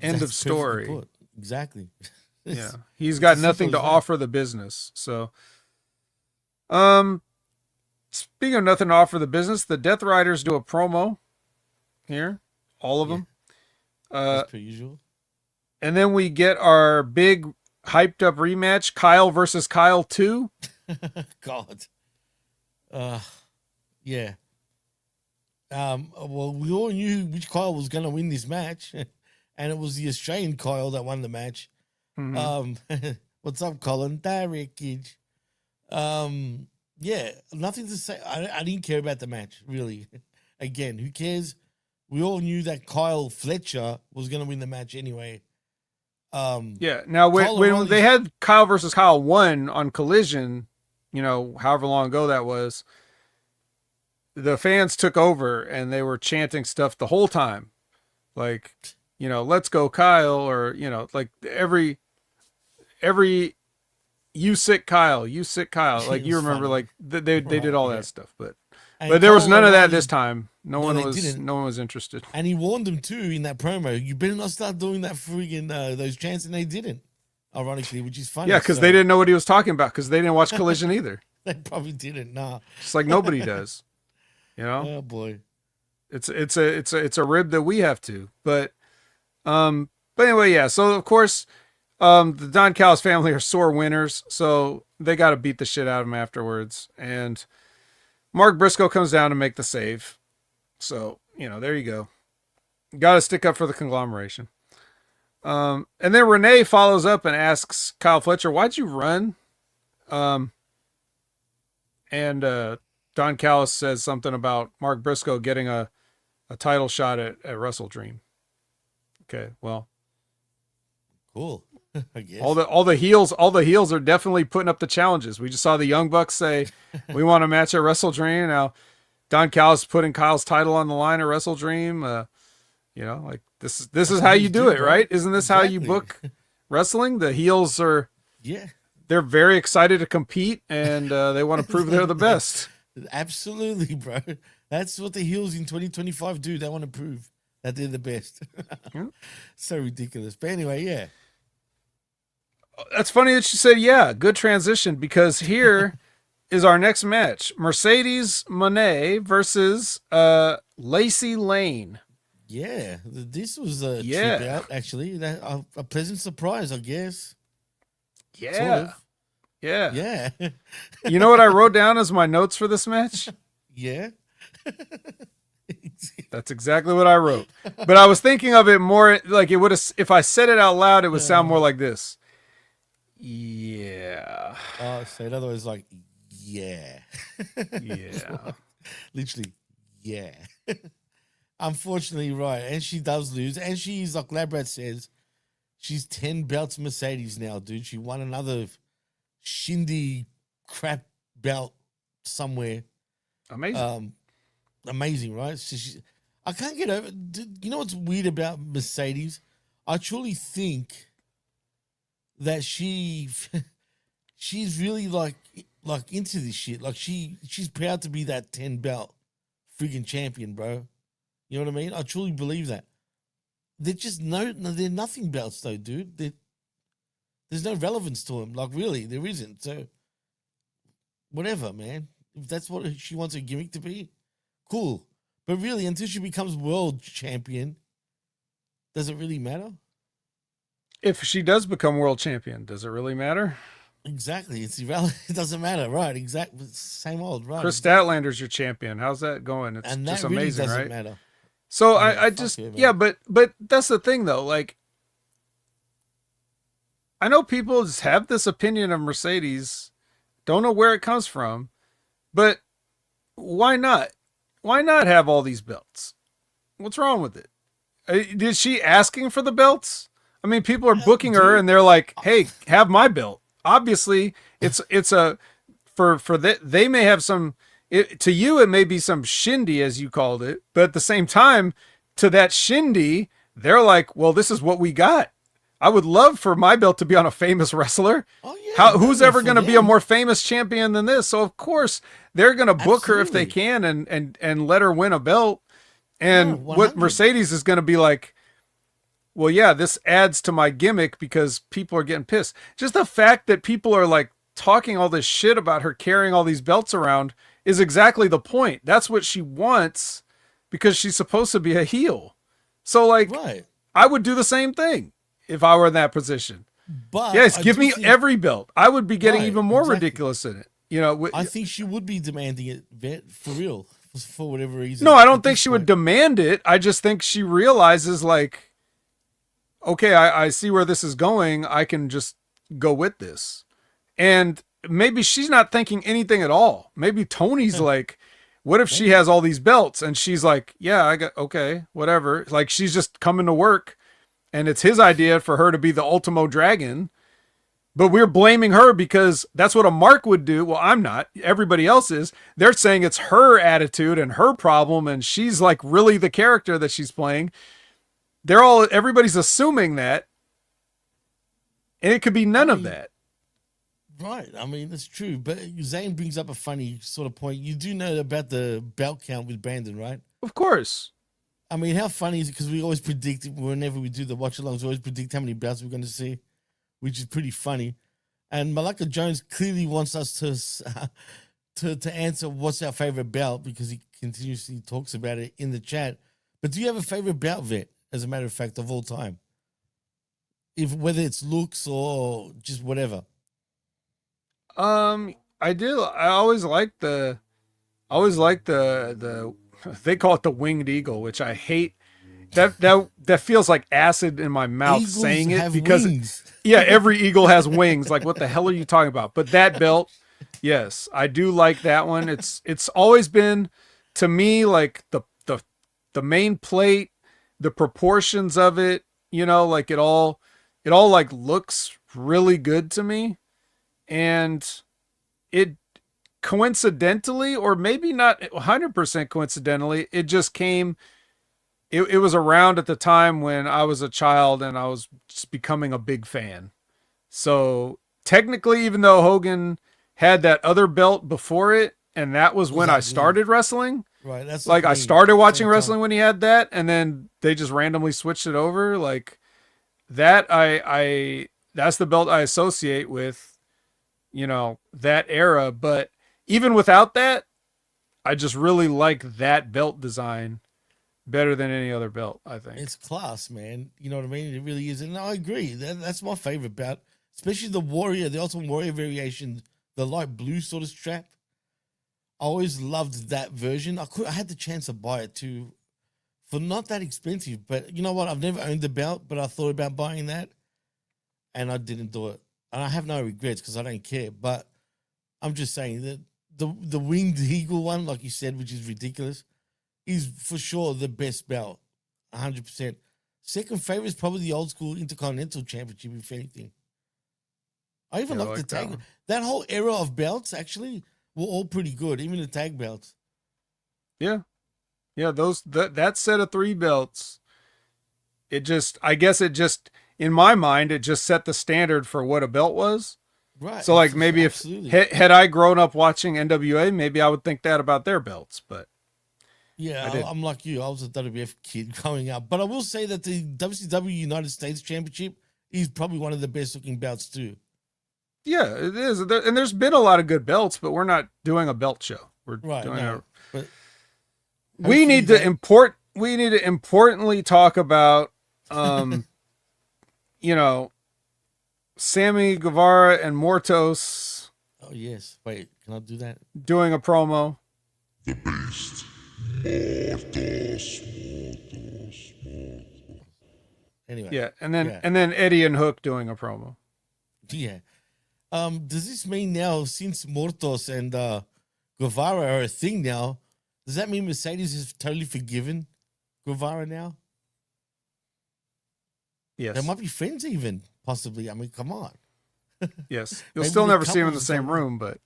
End of story. Exactly. Yeah. He's got nothing to offer the business. So, speaking of nothing to offer the business, the Death Riders do a promo here. All of them. As per usual. And then we get our big hyped up rematch, Kyle versus Kyle 2. God. Yeah. Well, we all knew which Kyle was going to win this match, and it was the Australian Kyle that won the match. Mm-hmm. What's up, Colin? Wreckage. Yeah, nothing to say. I didn't care about the match, really. Again, who cares? We all knew that Kyle Fletcher was going to win the match anyway. Yeah. Now, when they had Kyle versus Kyle 1 on Collision, you know, however long ago that was, the fans took over and they were chanting stuff the whole time. Like, you know, let's go Kyle, or, you know, like every you sick Kyle. Like, you remember, like they did all that stuff, but there was none of that this time. No one was interested. And he warned them too in that promo. You better not start doing that friggin' those chants, and they didn't. Ironically, which is funny. Yeah, because they didn't know what he was talking about, because they didn't watch Collision either. They probably didn't. Nah. Just like nobody does. You know? Oh boy. It's a rib that we have to. But anyway, yeah. So of course, the Don Callis family are sore winners, so they got to beat the shit out of him afterwards. And Mark Briscoe comes down to make the save. So, you know, there you go. Got to stick up for the conglomeration. And then Renee follows up and asks Kyle Fletcher, "Why'd you run?" And Don Callis says something about Mark Briscoe getting a title shot at Wrestle Dream. Okay, well, cool. I guess all the heels are definitely putting up the challenges. We just saw the Young Bucks say we want a match at Wrestle Dream. Now Don Callis putting Kyle's title on the line at Wrestle Dream. You know, like this is how you do it, right? Isn't this how you book wrestling? The heels are they're very excited to compete, and they want to prove they're the best. Absolutely, bro. That's what the heels in 2025 do. They want to prove that they're the best. So ridiculous. But anyway, yeah. That's funny that you said, yeah, good transition, because here is our next match. Mercedes Moné versus Lacey Lane. Yeah, this was a trip out, actually. A pleasant surprise, I guess. Yeah. Sort of. Yeah. Yeah. You know what I wrote down as my notes for this match? Yeah. That's exactly what I wrote. But I was thinking of it more like it would have, if I said it out loud, it would sound more like this. Yeah. Oh, so in other words, like, yeah. Yeah. Literally, yeah. Unfortunately, right. And she does lose. And she's, like Labrat says, she's 10 belts Mercedes now, dude. She won another shindy crap belt somewhere. Amazing. Amazing, right? So I can't get over. You know what's weird about Mercedes? I truly think that she's really like into this shit. Like she's proud to be that 10 belt freaking champion, bro. You know what I mean? I truly believe that. They're just they're nothing belts though, dude. There's no relevance to them. Like really, there isn't. So whatever, man. If that's what she wants her gimmick to be, cool. But really, until she becomes world champion, does it really matter? If she does become world champion, does it really matter? Exactly. It's irrelevant. It doesn't matter. Right. Exactly. Same old. Right. Chris Statlander's your champion. How's that going? It's and that just really amazing, doesn't right? matter. So Yeah, I fuck just, it, man. yeah, but that's the thing though. Like, I know people just have this opinion of Mercedes, don't know where it comes from, but why not? Why not have all these belts? What's wrong with it? Is she asking for the belts? I mean, people are booking her and they're like, "Hey, have my belt." Obviously, it's a for that they may have some to you it may be some shindy as you called it, but at the same time to that shindy, they're like, "Well, this is what we got." I would love for my belt to be on a famous wrestler. Oh yeah. Who's ever going to be a more famous champion than this? So of course they're going to book her if they can and let her win a belt. And what Mercedes is going to be like, well, yeah, this adds to my gimmick because people are getting pissed. Just the fact that people are like talking all this shit about her carrying all these belts around is exactly the point. That's what she wants because she's supposed to be a heel. So like, right. I would do the same thing if I were in that position. But yes, give me every belt. I would be getting even more exactly. ridiculous in it. You know, I think she would be demanding it, Vet, for real, for whatever reason. No, I don't think she would demand it. I just think she realizes like, okay, I see where this is going. I can just go with this. And maybe she's not thinking anything at all. Maybe Tony's like, what if she has all these belts? And she's like, yeah, I got, okay, whatever. Like she's just coming to work and it's his idea for her to be the Ultimo Dragon. But we're blaming her because that's what a mark would do. Well, I'm not. Everybody else is. They're saying it's her attitude and her problem. And she's like really the character that she's playing. Everybody's assuming that. And it could be none of that. Right. I mean, that's true. But Zane brings up a funny sort of point. You do know about the belt count with Brandon, right? Of course. I mean, how funny is it? Because we always predict, whenever we do the watch-alongs, we always predict how many belts we're going to see, which is pretty funny. And Malaka Jones clearly wants us to answer what's our favorite belt because he continuously talks about it in the chat. But do you have a favorite belt, Vet, as a matter of fact, of all time? Whether it's looks or just whatever. I do. I always like the they call it the winged eagle, which I hate. That feels like acid in my mouth Eagles saying it because yeah, every eagle has wings. Like what the hell are you talking about? But that belt, yes, I do like that one. It's always been to me like the main plate, the proportions of it, you know, like it all like looks really good to me. And it coincidentally, or maybe not 100% coincidentally, it just came. It was around at the time when I was a child and I was just becoming a big fan. So technically, even though Hogan had that other belt before it, and that was when I started wrestling. Right. That's like I started watching wrestling when he had that, and then they just randomly switched it over. Like that, that's the belt I associate with, you know, that era. But even without that, I just really like that belt design better than any other belt, I think. It's class, man. You know what I mean? It really is. And I agree. That's my favorite belt, especially the Ultimate Warrior variation, the light blue sort of strap. I always loved that version. I had the chance to buy it too for not that expensive. But you know what? I've never owned the belt, but I thought about buying that and I didn't do it. And I have no regrets because I don't care. But I'm just saying that the winged eagle one, like you said, which is ridiculous, is for sure the best belt. 100%. Second favorite is probably the old school Intercontinental Championship, if anything. I even like the tag. That whole era of belts actually were all pretty good, even the tag belts. Yeah. Yeah, that set of 3 belts, I guess in my mind, it just set the standard for what a belt was. Right. So like maybe if had I grown up watching NWA, maybe I would think that about their belts, but yeah, I'm like you. I was a WWF kid growing up. But I will say that the WCW United States Championship is probably one of the best looking belts too. Yeah, it is. And there's been a lot of good belts, but we're not doing a belt show. We're doing but we need to importantly talk about you know, Sammy Guevara and Mortos. Oh yes. Wait, can I do that? Doing a promo. The Beast. Mortos. Anyway. Yeah, and then Eddie and Hook doing a promo. Yeah. Does this mean now, since Mortos and Guevara are a thing now, does that mean Mercedes has totally forgiven Guevara now? Yes. They might be friends even, possibly. I mean, come on. Yes. You'll still never see them in the same room, but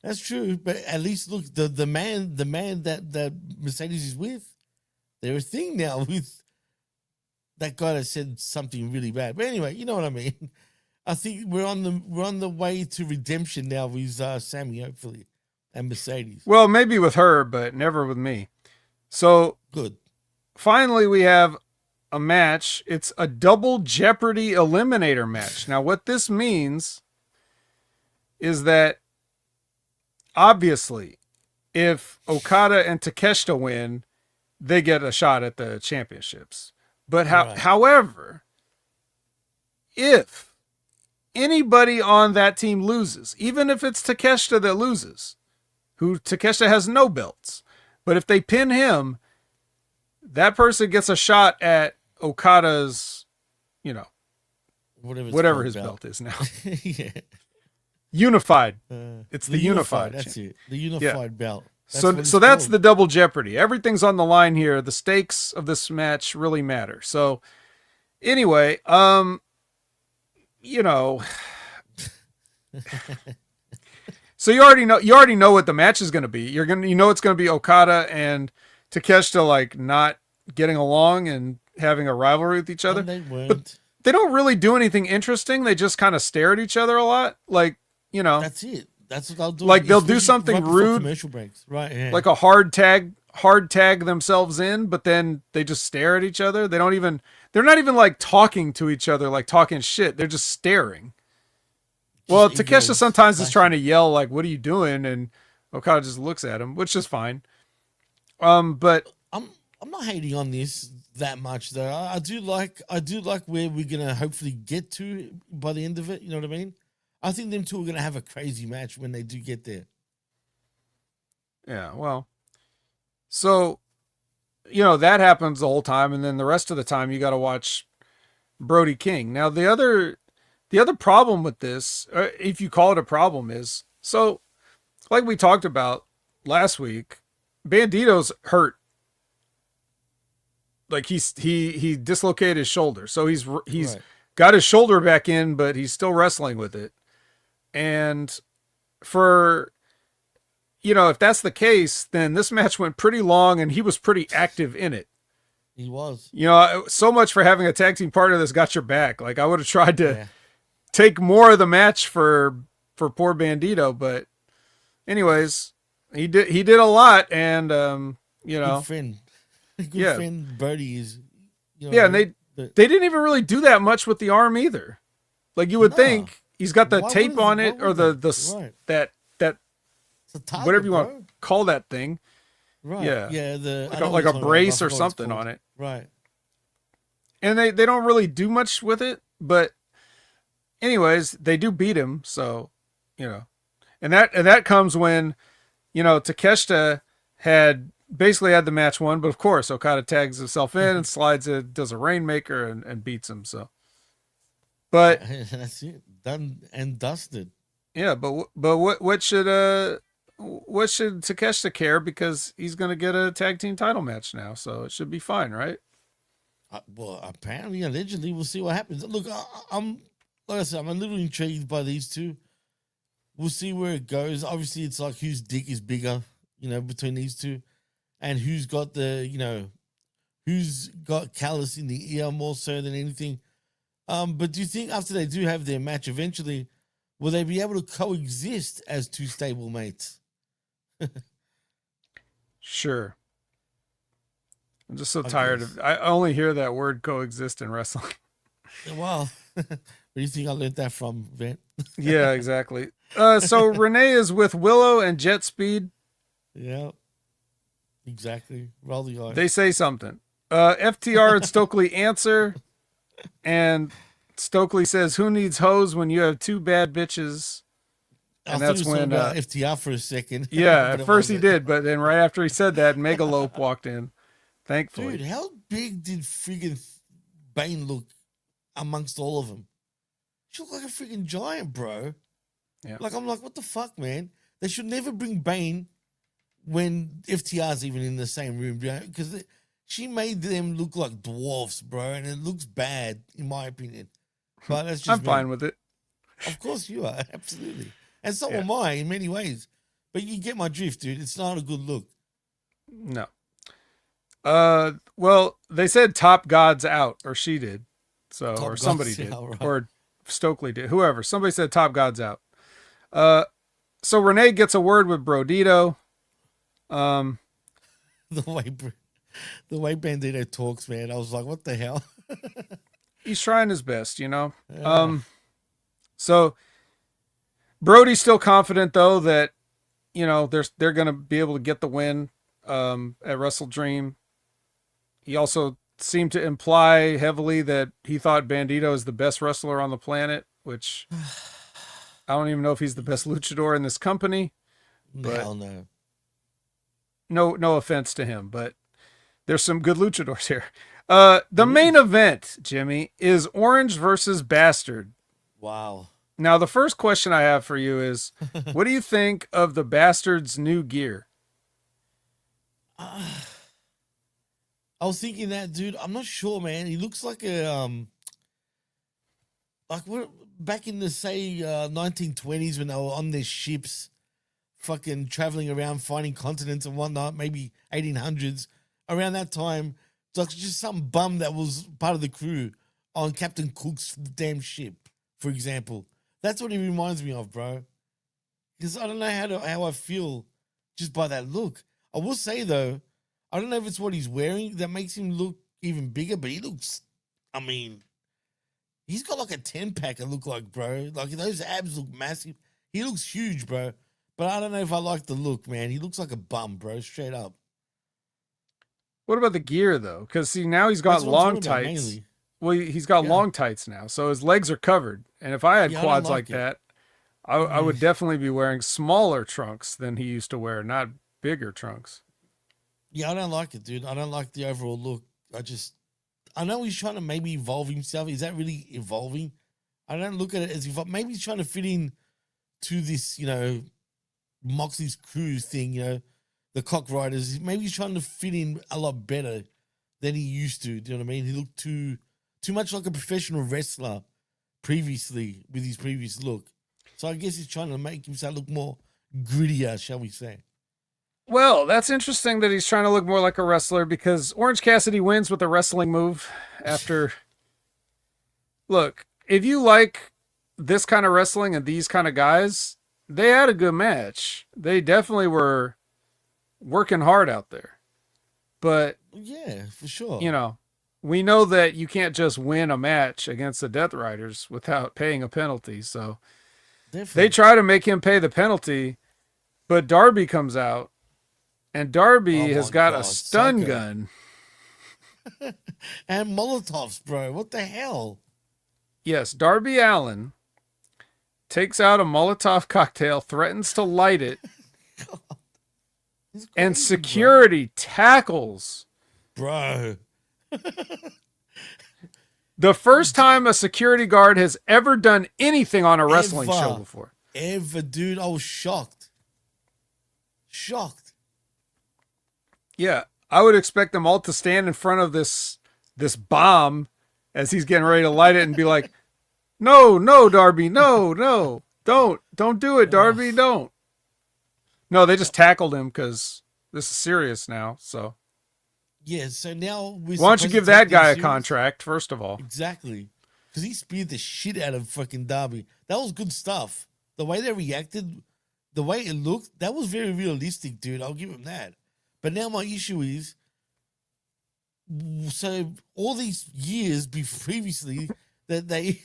that's true. But at least look, the man that Mercedes is with, they're a thing now with that guy that said something really bad. But anyway, you know what I mean. I think we're on the way to redemption now with Sammy, hopefully, and Mercedes. Well, maybe with her, but never with me. So good. Finally, we have a match. It's a double Jeopardy eliminator match. Now, what this means is that obviously, if Okada and Takeshita win, they get a shot at the championships. But however, if anybody on that team loses, even if it's Takeshita that loses, who Takeshita has no belts, but if they pin him, that person gets a shot at Okada's, whatever his belt is now. Yeah. Unified. It's the unified. That's it. The unified belt. So that's the double Jeopardy. Everything's on the line here. The stakes of this match really matter. So anyway, so you already know what the match is going to be. You know it's going to be Okada and Takeshita like not getting along and having a rivalry with each other. But they don't really do anything interesting. They just kind of stare at each other a lot. Like, that's it. That's what I'll do. Like they'll do something rude, commercial breaks, right? Yeah. Like a hard tag themselves in, but then they just stare at each other. They're not even like talking to each other, like talking shit. They're just staring. Well, Takeshita sometimes is trying to yell, like, "What are you doing?" And Okada just looks at him, which is fine. But I'm not hating on this that much though. I do like where we're gonna hopefully get to by the end of it. You know what I mean? I think them two are gonna have a crazy match when they do get there. Yeah, well, so that happens the whole time, and then the rest of the time you got to watch Brody King. Now the other problem with this, if you call it a problem, is so like we talked about last week, Bandito's hurt. Like he dislocated his shoulder, so he's got his shoulder back in, but he's still wrestling with it. And for if that's the case, then this match went pretty long, and he was pretty active in it. He was. So much for having a tag team partner that's got your back. Like I would have tried to take more of the match for poor Bandito, but anyways, he did a lot, and good friend. Good friend Birdie is. And they didn't even really do that much with the arm either. Like you would think he's got the tape on it, or that whatever you want to call that thing. Right. Yeah. Yeah. Like a brace or something on it. Right. And they don't really do much with it, but anyways, they do beat him. So, and that comes when Takeshita had basically had the match won, but of course Okada tags himself in and slides it, does a Rainmaker and beats him. So, but that's it, done and dusted. yeah, but what should Takeshita care, because he's going to get a tag team title match now, so it should be fine, right? Well, apparently, allegedly, we'll see what happens. Look, I'm like I said, I'm a little intrigued by these two. We'll see where it goes. Obviously, it's like whose dick is bigger, between these two, and who's got who's got callus in the ear more so than anything. But do you think after they do have their match eventually, will they be able to coexist as two stable mates? Sure. I'm just so tired of. I only hear that word coexist in wrestling. Well, where do you think I learned that from, Vet? Yeah, exactly. So Renee is with Willow and Jet Speed. Yeah, exactly. Roll the eyes. They say something. FTR and Stokely answer, and Stokely says, "Who needs hoes when you have two bad bitches?" And that's when FTR for a second. Yeah, at first he did, but then right after he said that, Megalope walked in. Thankfully, dude, how big did friggin' Bane look amongst all of them? She looked like a freaking giant, bro. Yeah. Like, I'm like, what the fuck, man? They should never bring Bane when FTR's even in the same room, because she made them look like dwarfs, bro, and it looks bad, in my opinion. But that's just I'm fine with it. Of course you are, absolutely. And so am I in many ways. But you get my drift, dude. It's not a good look. No. Well, they said Top God's out, or she did. So, or somebody did, right. Or Stokely did, whoever. Somebody said Top God's out. So Renee gets a word with Brodito. The way Bandito talks, man, I was like, what the hell? He's trying his best, Yeah. So Brody's still confident though that, they're going to be able to get the win, at Wrestle Dream. He also seemed to imply heavily that he thought Bandito is the best wrestler on the planet, which I don't even know if he's the best luchador in this company. Hell no. No offense to him, but there's some good luchadors here. The main event, Jimmy, is Orange versus Bastard. Wow. Now, the first question I have for you is, what do you think of the Bastard's new gear? I was thinking that, dude. I'm not sure, man. He looks like a like what back in the 1920s when they were on their ships, fucking traveling around finding continents and whatnot. Maybe 1800s. Around that time, it's like just some bum that was part of the crew on Captain Cook's damn ship, for example. That's what he reminds me of, bro. Because I don't know how I feel just by that look. I will say though, I don't know if it's what he's wearing that makes him look even bigger, but he looks, he's got like a 10-pack, it look like, bro. Like, those abs look massive. He looks huge, bro. But I don't know if I like the look, man. He looks like a bum, bro, straight up. What about the gear, though? Because, see, now he's got long tights. Well, he's got long tights now, so his legs are covered. And if I had quads like that, I would definitely be wearing smaller trunks than he used to wear, not bigger trunks. Yeah, I don't like it, dude. I don't like the overall look. I know he's trying to maybe evolve himself. Is that really evolving? I don't look at it as if maybe he's trying to fit in to this, Moxley's crew thing, the Cock Riders. Maybe he's trying to fit in a lot better than he used to. Do you know what I mean? He looked too much like a professional wrestler previously with his previous look. So I guess he's trying to make himself look more grittier, shall we say. Well, that's interesting that he's trying to look more like a wrestler, because Orange Cassidy wins with a wrestling move after. Look, if you like this kind of wrestling and these kind of guys, they had a good match. They definitely were working hard out there. But yeah, for sure. We know that you can't just win a match against the Death Riders without paying a penalty. So they try to make him pay the penalty, but Darby comes out. And Darby has got a stun gun. And Molotovs, bro. What the hell? Yes, Darby Allin takes out a Molotov cocktail, threatens to light it, He's and crazy, security tackles. bro. The first time a security guard has ever done anything on a wrestling show before. Ever, dude. I was shocked. Shocked. Yeah, I would expect them all to stand in front of this bomb as he's getting ready to light it and be like, "No, no, Darby, no, no, don't do it, Darby, don't." No, they just tackled him because this is serious now. So Yeah, so now why don't you give that guy a contract first of all? Exactly, because he speared the shit out of fucking Darby. That was good stuff. The way they reacted, the way it looked, that was very realistic, dude. I'll give him that. But now my issue is, so all these years previously that they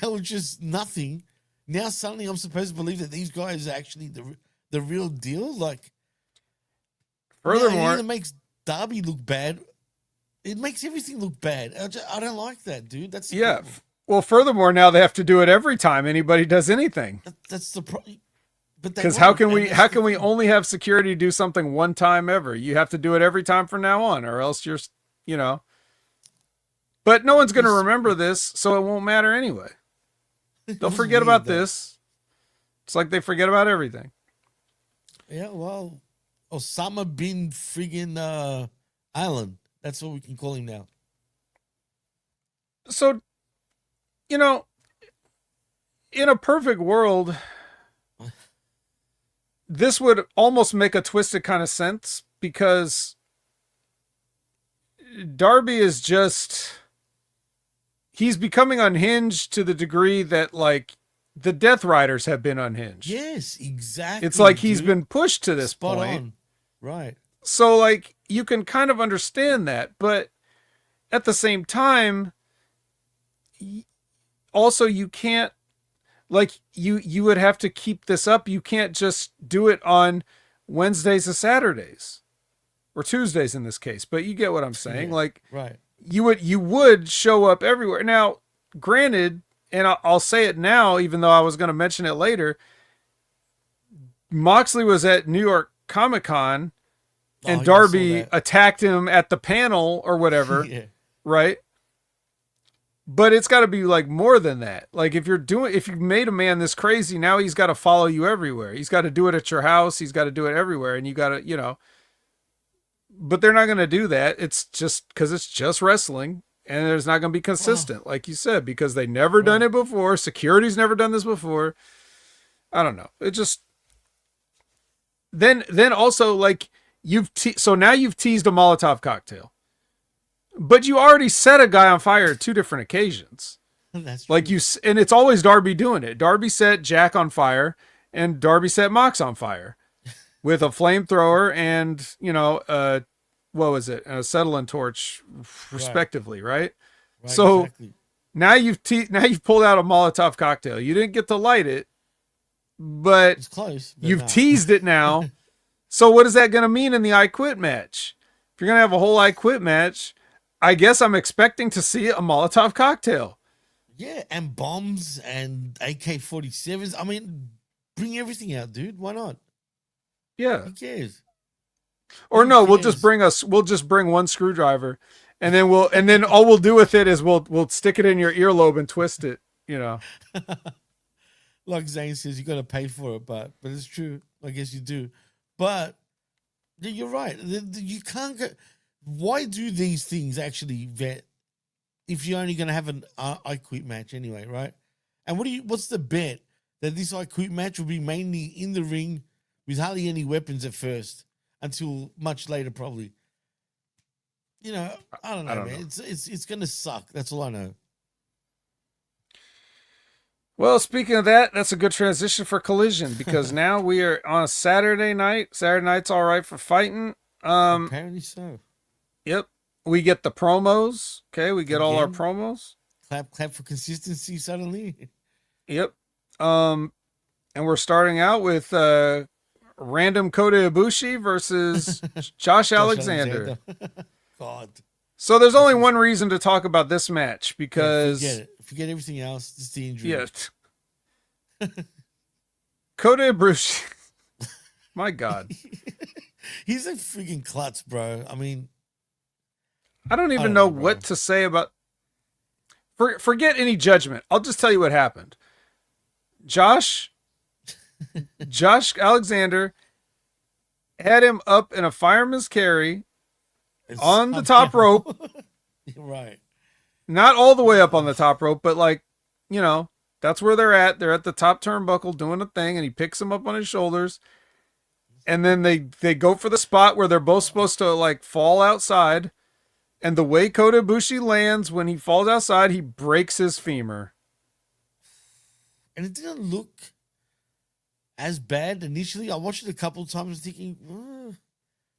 were just nothing. Now suddenly I'm supposed to believe that these guys are actually the real deal. Like, Furthermore, it either makes Darby look bad. It makes everything look bad. I don't like that, dude. That's the yeah. problem. Well, furthermore, now they have to do it every time anybody does anything. That's the problem. Because how can we only have security do something one time ever? You have to do it every time from now on, or else you're, you know. But no one's going to remember this, so it won't matter anyway. They'll forget about this. It's like they forget about everything. Yeah, well, Osama bin friggin' Allen. That's what we can call him now. So, you know, in a perfect world, this would almost make a twisted kind of sense because Darby is just, he's becoming unhinged to the degree that like the Death Riders have been unhinged. Yes, exactly. It's like he's been pushed to this point. On. Right. So like you can kind of understand that, but at the same time, also you can't, like you would have to keep this up. You can't just do it on Wednesdays and Saturdays or Tuesdays in this case, but you get what I'm saying. Yeah, like right. You would show up everywhere. Now, granted, and I'll say it now, even though I was going to mention it later, Moxley was at New York Comic-Con and Darby attacked him at the panel or whatever. Yeah. Right. But it's got to be like more than that. Like if you made a man this crazy, now he's got to follow you everywhere. He's got to do it at your house. He's got to do it everywhere. And you got to, you know, but they're not going to do that. It's just because it's just wrestling and there's not going to be consistent, like you said, because they never done it before. Security's never done this before. I don't know. It just, then also like so now you've teased a Molotov cocktail. But you already set a guy on fire at 2 different occasions. That's like true. and it's always Darby doing it. Darby set Jack on fire and Darby set Mox on fire with a flamethrower and, you know, what was it? A acetylene torch respectively. Right. So exactly. Now you've pulled out a Molotov cocktail. You didn't get to light it, but it's close. But you've teased it now. So what is that going to mean in the I Quit match? If you're going to have a whole I Quit match, I guess I'm expecting to see a Molotov cocktail. Yeah, and bombs and AK-47s. I mean, bring everything out, dude. Why not? Yeah. Who cares? Or no, we'll just bring one screwdriver, and then all we'll do with it is we'll stick it in your earlobe and twist it. You know. Like Zane says, you got to pay for it, but it's true. I guess you do. But you're right. You can't go. Why do these things actually, Vet, if you're only going to have an I Quit match anyway, right? And what's the bet that this I Quit match will be mainly in the ring with hardly any weapons at first until much later, probably? You know, I don't know, man. It's going to suck. That's all I know. Well, speaking of that, that's a good transition for Collision because now we are on a Saturday night. Saturday night's all right for fighting. Apparently so. Yep. We get the promos. Okay. We get all our promos. Clap for consistency suddenly. Yep. And we're starting out with random Kota Ibushi versus Josh Alexander. God. So there's only one reason to talk about this match because forget everything else. Just the injury. Yeah. Kota Ibushi. My God. He's a freaking klutz, bro. I mean, I don't even don't know know, bro. what to say about. Forget any judgment. I'll just tell you what happened. Josh Alexander had him up in a fireman's carry on the top rope. You're right. Not all the way up on the top rope, but like, you know, that's where they're at. They're at the top turnbuckle doing a thing, and he picks him up on his shoulders. And then they go for the spot where they're both supposed to like fall outside. And the way Kota Ibushi lands when he falls outside, he breaks his femur. And it didn't look as bad initially. I watched it a couple of times thinking,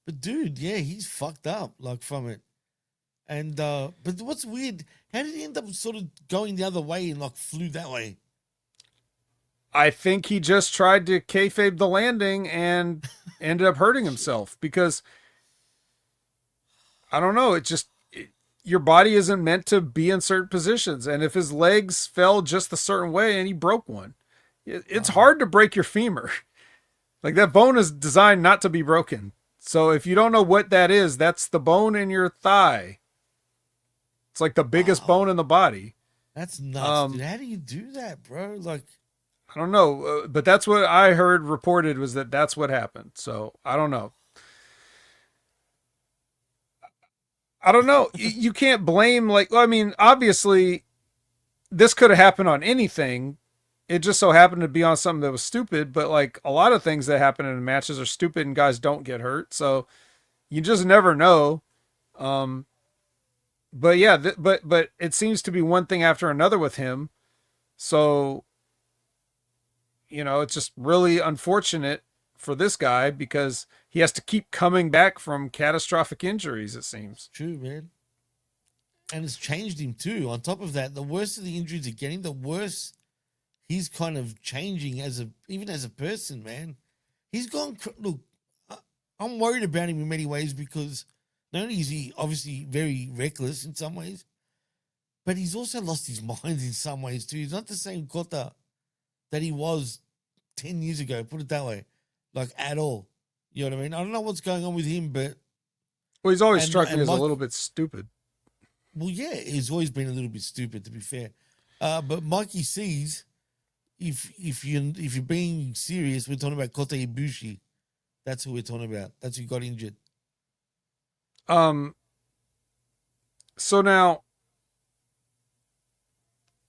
but dude, yeah, he's fucked up like from it. And but what's weird, how did he end up sort of going the other way and like flew that way? I think he just tried to kayfabe the landing and ended up hurting himself because I don't know. Your body isn't meant to be in certain positions. And if his legs fell just a certain way and he broke one, it's hard to break your femur. Like that bone is designed not to be broken. So if you don't know what that is, that's the bone in your thigh. It's like the biggest bone in the body. That's nuts, dude. How do you do that, bro? Like, I don't know, but that's what I heard reported was that that's what happened. So I don't know. I don't know. You can't blame I mean, obviously this could have happened on anything. It just so happened to be on something that was stupid, but like a lot of things that happen in matches are stupid and guys don't get hurt. So you just never know. But yeah, but it seems to be one thing after another with him. So, you know, it's just really unfortunate for this guy because he has to keep coming back from catastrophic injuries, it seems. True, man. And it's changed him too. On top of that, the worse of the injuries are getting, the worse he's kind of changing even as a person, man. He's gone. Look, I'm worried about him in many ways because not only is he obviously very reckless in some ways, but he's also lost his mind in some ways too. He's not the same Kota that he was 10 years ago, put it that way, like at all. You know what I mean? I don't know what's going on with him, but... Well, he's always struck me as a little bit stupid. Well, yeah, he's always been a little bit stupid, to be fair. But Mikey sees, if you're being serious, we're talking about Kota Ibushi. That's who we're talking about. That's who got injured. So now,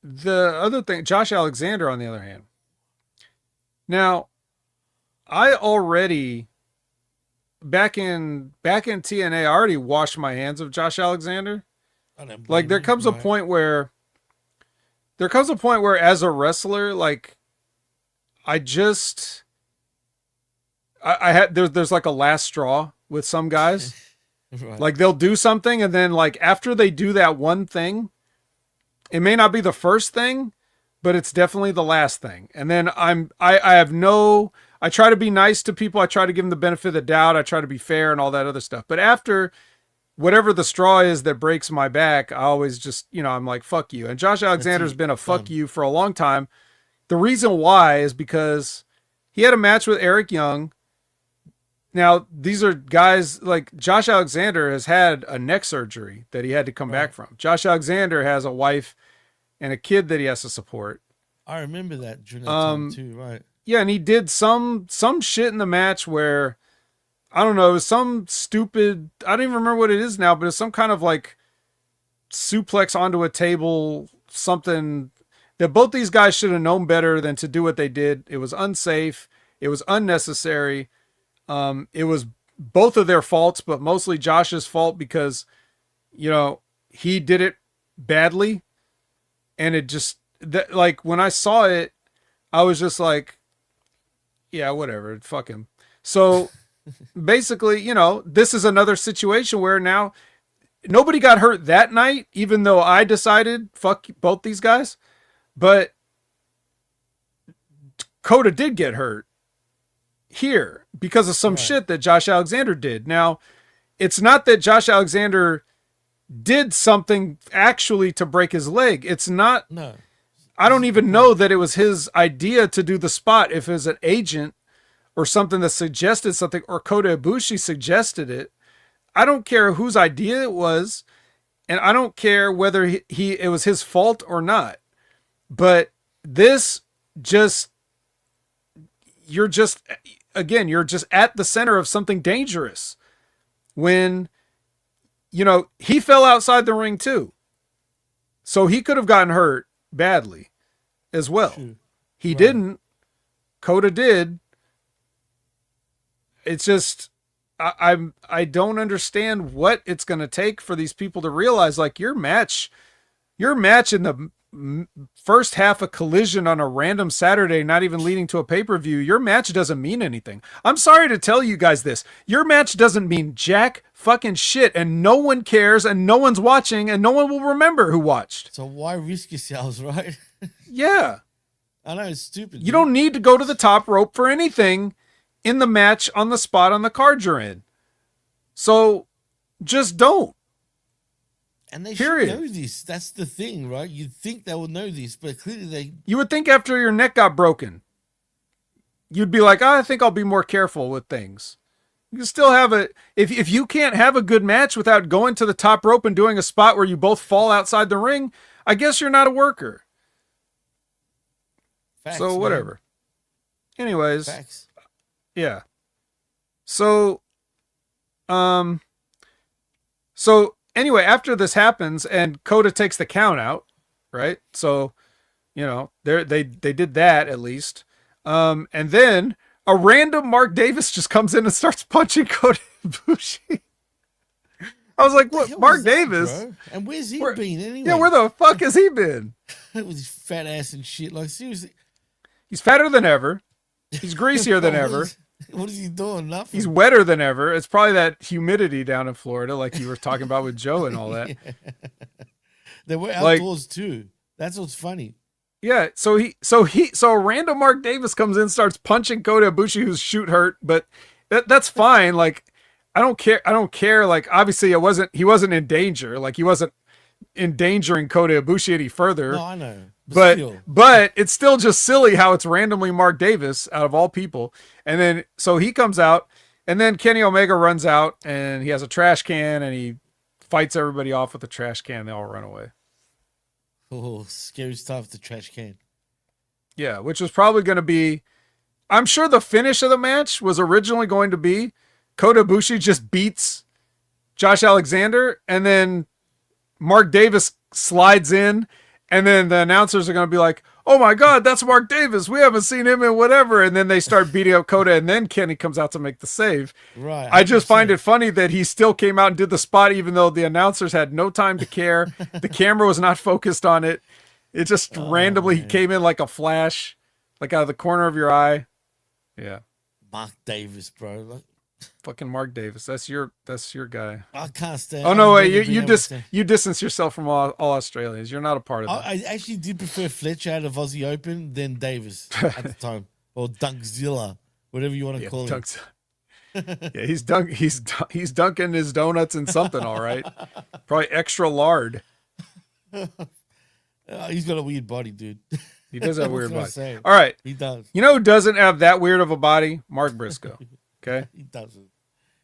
the other thing, Josh Alexander, on the other hand. Now, I already, back in TNA, I already washed my hands of Josh Alexander. Like there comes a point where as a wrestler, like I had there's like a last straw with some guys. Right. Like they'll do something and then like after they do that one thing, it may not be the first thing, but it's definitely the last thing. And then I try to be nice to people. I try to give them the benefit of the doubt. I try to be fair and all that other stuff. But after whatever the straw is that breaks my back, I always just, I'm like, fuck you. And Josh Alexander's been a fuck you for a long time. The reason why is because he had a match with Eric Young. Now, these are guys like Josh Alexander has had a neck surgery that he had to come back from. Josh Alexander has a wife and a kid that he has to support. I remember that during that time too, right? Yeah, and he did some shit in the match where, I don't know, it was some stupid, I don't even remember what it is now, but it's some kind of like suplex onto a table, something that both these guys should have known better than to do what they did. It was unsafe. It was unnecessary. It was both of their faults, but mostly Josh's fault because, he did it badly. And it just, like, when I saw it, I was just like, yeah, whatever, fuck him. So basically, this is another situation where now nobody got hurt that night, even though I decided, fuck both these guys. But Kota did get hurt here because of some shit that Josh Alexander did. Now, it's not that Josh Alexander did something actually to break his leg. It's not. No. I don't even know that it was his idea to do the spot if it was an agent or something that suggested something, or Kota Ibushi suggested it. I don't care whose idea it was, and I don't care whether it was his fault or not. But this just, you're just at the center of something dangerous. When, he fell outside the ring too. So he could have gotten hurt badly as well. True. He didn't. Kota did. It's just, I don't understand what it's going to take for these people to realize, like, your match in the first half of Collision on a random Saturday, not even leading to a pay-per-view, your match doesn't mean anything. I'm sorry to tell you guys this. Your match doesn't mean jack fucking shit, and no one cares, and no one's watching, and no one will remember who watched. So why risk yourselves, right? Yeah. I know, it's stupid. You don't need to go to the top rope for anything in the match on the spot on the card you're in. So just don't. And they should know this. That's the thing, right? You'd think they would know this, but clearly You would think after your neck got broken, you'd be like, I think I'll be more careful with things. You can still have if you can't have a good match without going to the top rope and doing a spot where you both fall outside the ring, I guess you're not a worker. Facts, so whatever. Man. Anyways. Facts. Yeah. So anyway, after this happens and Kota takes the count out, right? So, they did that at least. And then a random Mark Davis just comes in and starts punching Kota Ibushi. I was like, what? Mark Davis? Bro? And where's he been anyway? Yeah, where the fuck has he been? With his fat ass and shit. Like, seriously. He's fatter than ever. He's greasier than ever. What is he doing? Nothing. He's wetter than ever. It's probably that humidity down in Florida, like you were talking about with Joe and all that. Yeah. They were outdoors too. That's what's funny. Yeah. So a random Mark Davis comes in, starts punching Kota Ibushi, who's shoot hurt, but that's fine. Like, I don't care. Like, obviously he wasn't in danger. Like, he wasn't endangering Kota Ibushi any further. No, I know. But it's still just silly how it's randomly Mark Davis out of all people. And then, so he comes out, and then Kenny Omega runs out, and he has a trash can, and he fights everybody off with the trash can. They all run away. Oh, scary stuff, the trash can. Yeah, which was probably going to be, I'm sure the finish of the match was originally going to be Kota Ibushi just beats Josh Alexander, and then Mark Davis slides in, and then the announcers are going to be like, oh my God, that's Mark Davis. We haven't seen him in whatever. And then they start beating up Kota, and then Kenny comes out to make the save. Right. I just find it funny that he still came out and did the spot, even though the announcers had no time to care. The camera was not focused on it. It just randomly, he came in like a flash, like out of the corner of your eye. Yeah. Mark Davis, bro. Like, fucking Mark Davis. That's your guy. I can't stand. Oh no, wait, you distance yourself from all Australians. You're not a part of that. I actually did prefer Fletcher out of Aussie Open than Davis at the time, or Dunkzilla, whatever you want to call him. Yeah, he's dunking his donuts in something. All right, probably extra lard. He's got a weird body, dude. He does have a weird body. All right, he does. You know who doesn't have that weird of a body? Mark Briscoe. Okay, he doesn't.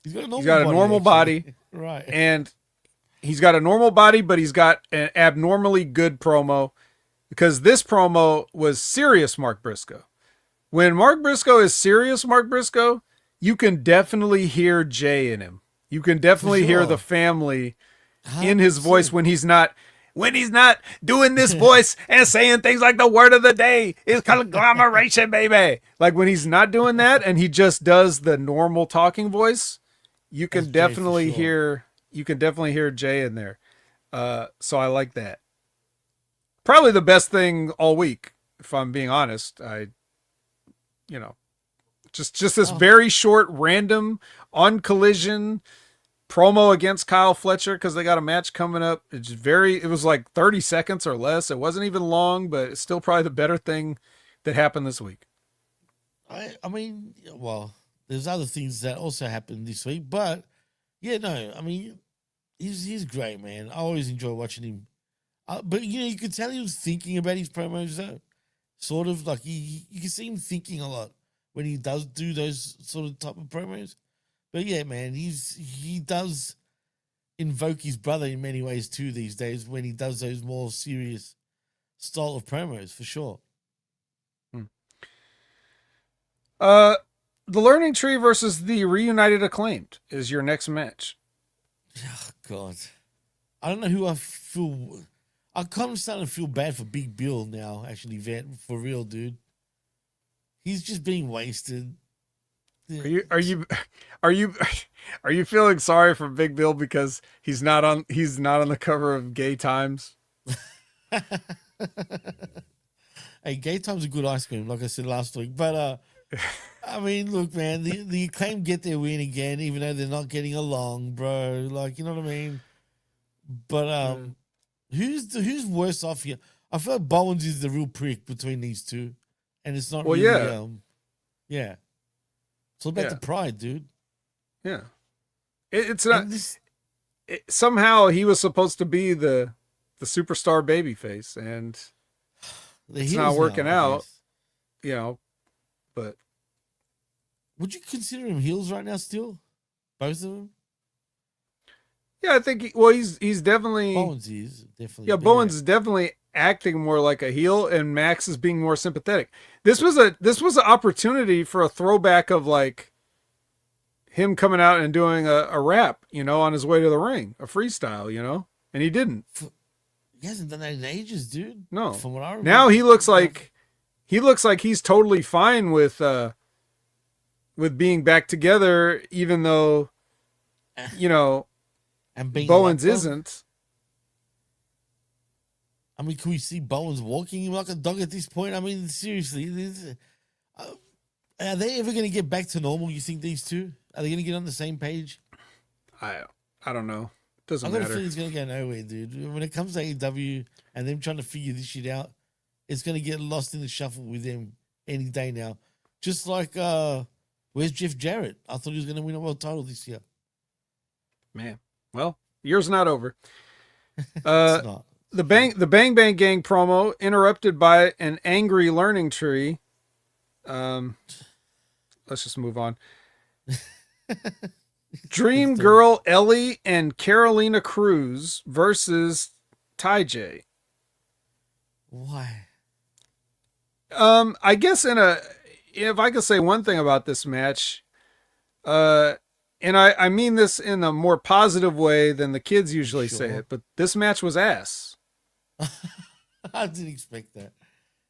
He's got a normal body, right? And he's got a normal body, but he's got an abnormally good promo, because this promo was serious Mark Briscoe. When Mark Briscoe is serious Mark Briscoe, you can definitely hear Jay in him. You can definitely hear the family in his voice when he's not doing this voice and saying things like the word of the day is conglomeration, baby. Like when he's not doing that and he just does the normal talking voice, you can definitely hear Jay in there. So I like that. Probably the best thing all week, if I'm being honest. Just this very short, random on Collision promo against Kyle Fletcher, because they got a match coming up. It was like 30 seconds or less. It wasn't even long, but it's still probably the better thing that happened this week. I mean, well, there's other things that also happened this week, but yeah, no, I mean, he's great, man. I always enjoy watching him. But you could tell he was thinking about his promos though. Sort of like you can see him thinking a lot when he does do those sort of type of promos. But yeah, man, he does invoke his brother in many ways too these days when he does those more serious style of promos for sure. The Learning Tree versus the Reunited Acclaimed is your next match. Oh, God. I don't know who I feel. I'm kind of starting to feel bad for Big Bill now, actually, Vet, for real, dude. He's just being wasted. Are you feeling sorry for Big Bill because he's not on the cover of Gay Times? Hey, Gay Time's a good ice cream, like I said last week. But I mean, look, man, the Acclaim get their win again, even though they're not getting along, bro. Like, you know what I mean? But who's worse off here? I feel like Bowens is the real prick between these two, and it's not really. Yeah. It's all about the pride, dude. Yeah, it's not. Somehow he was supposed to be the superstar babyface, and it's not working out. You know, but would you consider him heels right now? Still, both of them. Yeah, I think. He's definitely. Bowens is definitely. Yeah, Bowens is definitely acting more like a heel, and Max is being more sympathetic. This was an opportunity for a throwback of like him coming out and doing a rap, on his way to the ring, a freestyle, and he didn't. He hasn't done that in ages, dude. No. From what I remember. Now he looks like he's totally fine with being back together, even though, and being Bowens isn't. I mean, can we see Bowens walking him like a dog at this point? I mean, seriously, are they ever going to get back to normal? You think these two are they going to get on the same page? I don't know. Doesn't I matter. got a feeling it's going to go nowhere, dude. When it comes to AEW and them trying to figure this shit out, it's going to get lost in the shuffle with them any day now. Just like, where's Jeff Jarrett? I thought he was going to win a world title this year. Man, well, year's not over. It's not. The Bang Bang Gang promo interrupted by an angry Learning Tree. Let's just move on. Dream Girl Ellie and Carolina Cruz versus Ty J. Why? I guess if I could say one thing about this match, and I mean this in a more positive way than the kids usually say it, but this match was ass. I didn't expect that.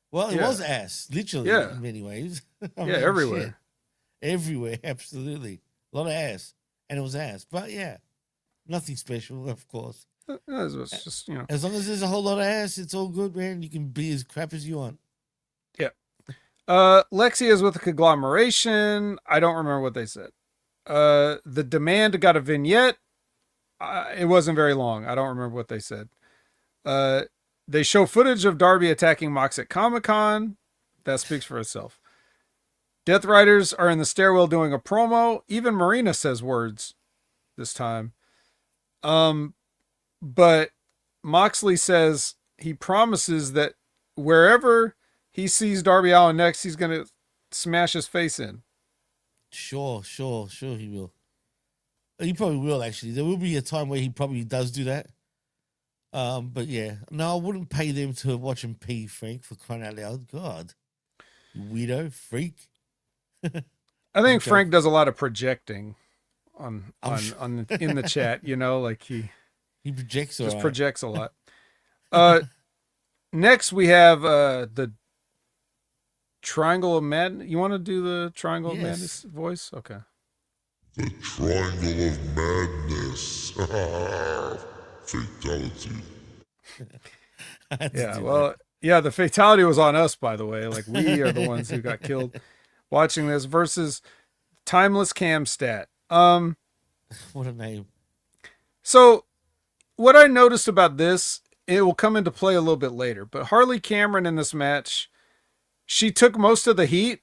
Well, it was ass, literally, in many ways. Everywhere. Shit. Everywhere, absolutely. A lot of ass. And it was ass. But yeah, nothing special, of course. It was just, As long as there's a whole lot of ass, it's all good, man. You can be as crap as you want. Yeah. Lexi is with a conglomeration. I don't remember what they said. The Demand got a vignette. It wasn't very long. I don't remember what they said. They show footage of Darby attacking Mox at Comic-Con. That speaks for itself. Death Riders are in the stairwell doing a promo. Even Marina says words this time. But Moxley says he promises that wherever he sees Darby Allin next, he's going to smash his face in. Sure he will. He probably will, actually. There will be a time where he probably does do that. But yeah, no, I wouldn't pay them to watch him pee, Frank, for crying out loud. God, you weirdo, freak. I think Frank does a lot of projecting on in the chat. Like he projects. Just projects a lot. Next we have the Triangle of Madness. You want to do the Triangle of Madness voice? Okay. The Triangle of Madness. Fatality. The fatality was on us, by the way. Like, we are the ones who got killed watching this versus Timeless Camstat. What a name. So what I noticed about this, it will come into play a little bit later, but Harley Cameron in this match, she took most of the heat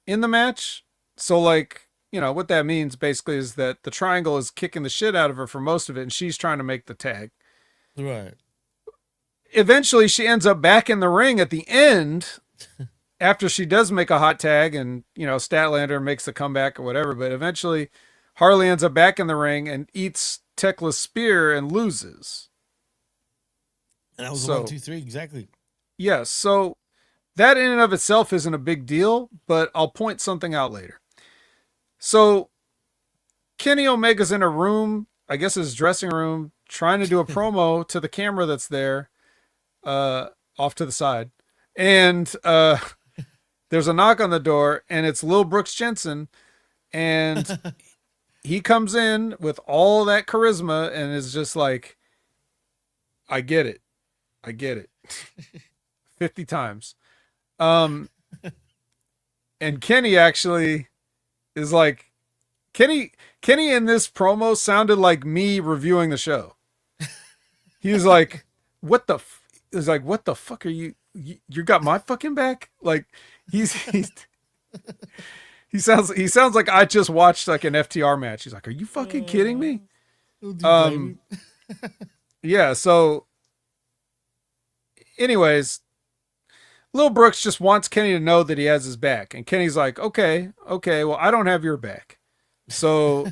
in the match. So like, what that means basically is that the Triangle is kicking the shit out of her for most of it, and she's trying to make the tag. Right. Eventually, she ends up back in the ring at the end, after she does make a hot tag and, Statlander makes the comeback or whatever, but eventually Harley ends up back in the ring and eats Tekla's spear and loses. And that was a 1, 2, 3, exactly. Yes. So that in and of itself isn't a big deal, but I'll point something out later. So Kenny Omega's in a room, I guess his dressing room, trying to do a promo to the camera that's there, off to the side. And there's a knock on the door, and it's Lil Brooks Jensen. And he comes in with all that charisma and is just like, I get it. 50 times. And Kenny actually is like, Kenny in this promo sounded like me reviewing the show. He was like, what the fuck are you got my fucking back? Like he sounds like I just watched like an FTR match. He's like, are you fucking kidding me? Yeah. So anyways, Lil Brooks just wants Kenny to know that he has his back. And Kenny's like, okay, well, I don't have your back. So,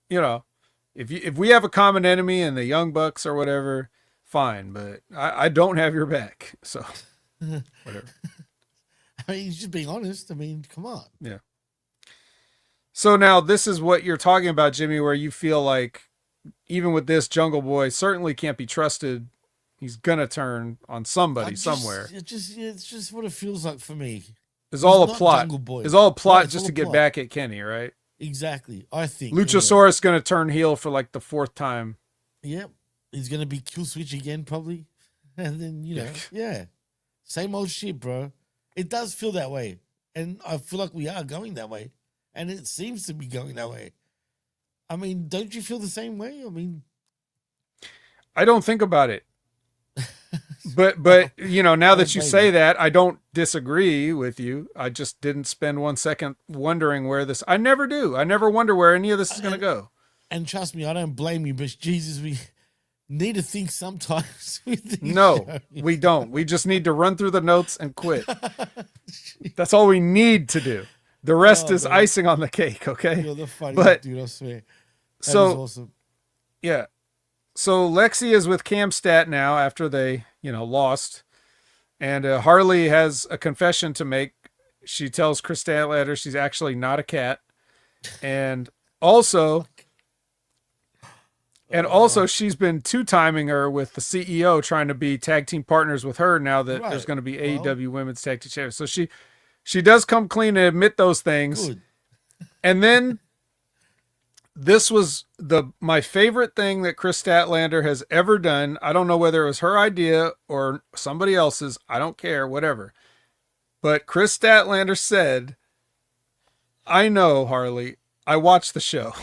if we have a common enemy in the Young Bucks or whatever, fine. But I don't have your back. So, whatever. I mean, he's just being honest. I mean, come on. Yeah. So now this is what you're talking about, Jimmy, where you feel like even with this, Jungle Boy certainly can't be trusted. He's gonna turn on somebody somewhere. It's just what it feels like for me. It's all a plot. It's all a plot just to get back at Kenny, right? Exactly. I think Luchasaurus gonna turn heel for like the 4th time. Yep. He's gonna be kill switch again, probably. And then, yeah. Same old shit, bro. It does feel that way. And I feel like we are going that way. And it seems to be going that way. I mean, don't you feel the same way? I mean, I don't think about it. But now that you say that, I don't disagree with you. I just didn't spend 1 second wondering where this. I never do. I never wonder where any of this is going to go. And trust me, I don't blame you, but Jesus, we need to think sometimes. No, we don't. We just need to run through the notes and quit. That's all we need to do. The rest is icing on the cake. Okay. You're the funniest dude, I swear. That is awesome. Yeah. So Lexi is with Cam Stat now after they, lost. And Harley has a confession to make. She tells Chris Statlander she's actually not a cat. And also she's been 2-timing her with the CEO trying to be tag team partners with her now that there's going to be AEW Women's Tag Team Champions. So she does come clean and admit those things. Good. And then this was my favorite thing that Chris Statlander has ever done. I don't know whether it was her idea or somebody else's. I don't care, whatever. But Chris Statlander said, I know, Harley, I watched the show.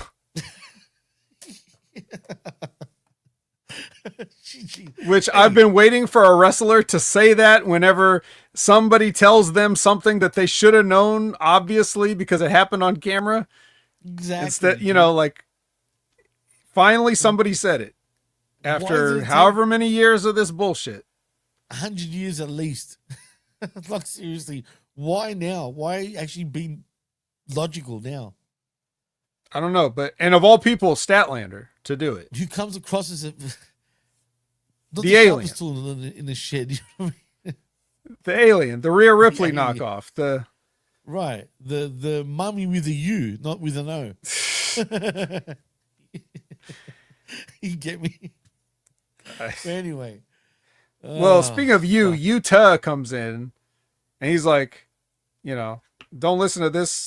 Which I've been waiting for a wrestler to say that whenever somebody tells them something that they should have known, obviously, because it happened on camera. Exactly. Instead, finally somebody said it after however many years of this bullshit. 100 years at least. Like, seriously, why now? Why actually be logical now? I don't know, and of all people, Statlander to do it. Who comes across as the alien still in the shed. You know what I mean? The alien, the Rhea Ripley knockoff, Right. The mummy with a U, not with an O. You get me? Anyway. Well, speaking of Utah comes in and he's like, don't listen to this,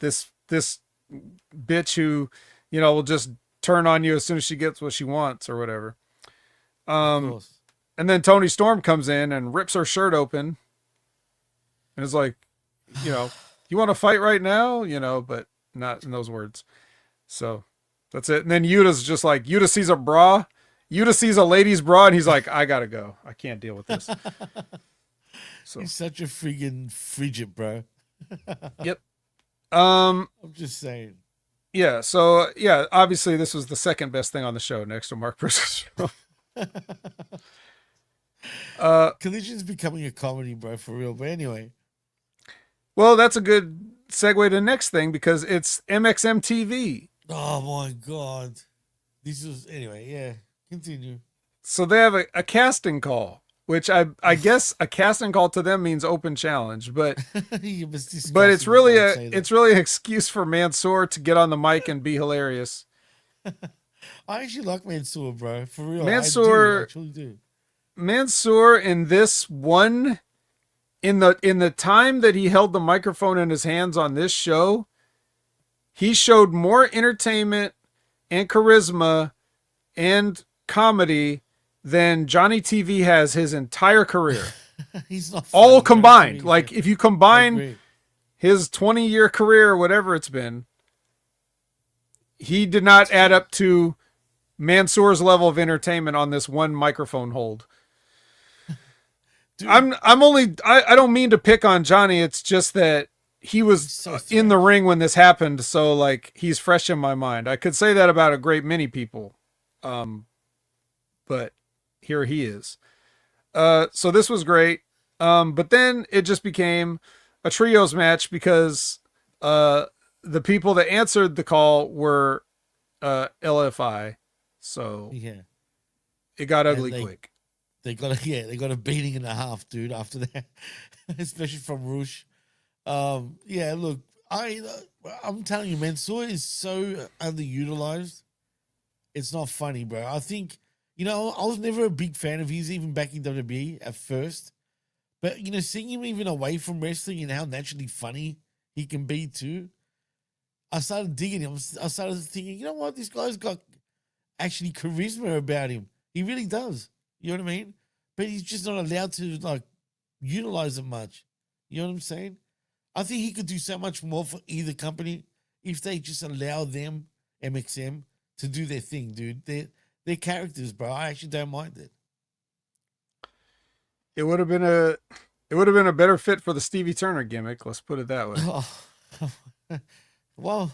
this bitch who, will just turn on you as soon as she gets what she wants or whatever. And then Tony Storm comes in and rips her shirt open. And it's like, you want to fight right now, but not in those words. So that's it. And then Yuta's just like, Yuta sees a bra. Yuta sees a lady's bra and he's like, I gotta go. I can't deal with this. So he's such a friggin' frigid, bro. Yep. I'm just saying. Yeah. So yeah, obviously this was the second best thing on the show next to Mark Briscoe's show. Collision's becoming a comedy, bro, for real. But anyway. Well, that's a good segue to the next thing because it's MXM TV. Oh my God. This was anyway, yeah. Continue. So they have a casting call, which I guess a casting call to them means open challenge, but it's really an excuse for Mansoor to get on the mic and be hilarious. I actually like Mansoor, bro. For real. Mansoor, I actually do. Mansoor in this one, in the time that he held the microphone in his hands on this show, he showed more entertainment and charisma and comedy than Johnny TV has his entire career. He's not all funny, combined. bro. Like if you combine his 20-year career or whatever it's been, he did not add up to Mansoor's level of entertainment on this one microphone hold. Dude, I don't mean to pick on Johnny. It's just that he was in the ring when this happened. So like he's fresh in my mind. I could say that about a great many people. But here he is. So this was great. But then it just became a trios match because, the people that answered the call were, LFI. So yeah, it got ugly quick. They got a beating and a half, dude, after that, especially from Roosh. Yeah, look, I'm telling you, Mansoor is so underutilized. It's not funny, bro. I think, I was never a big fan of his, even back in WWE at first. But, seeing him even away from wrestling and how naturally funny he can be too, I started digging him. I started thinking, you know what? This guy's got actually charisma about him. He really does. You know what I mean? But he's just not allowed to, utilize it much. You know what I'm saying? I think he could do so much more for either company if they just allow them, MXM, to do their thing, dude. They're characters, bro. I actually don't mind it. It would have been a better fit for the Stevie Turner gimmick. Let's put it that way. Oh. Well,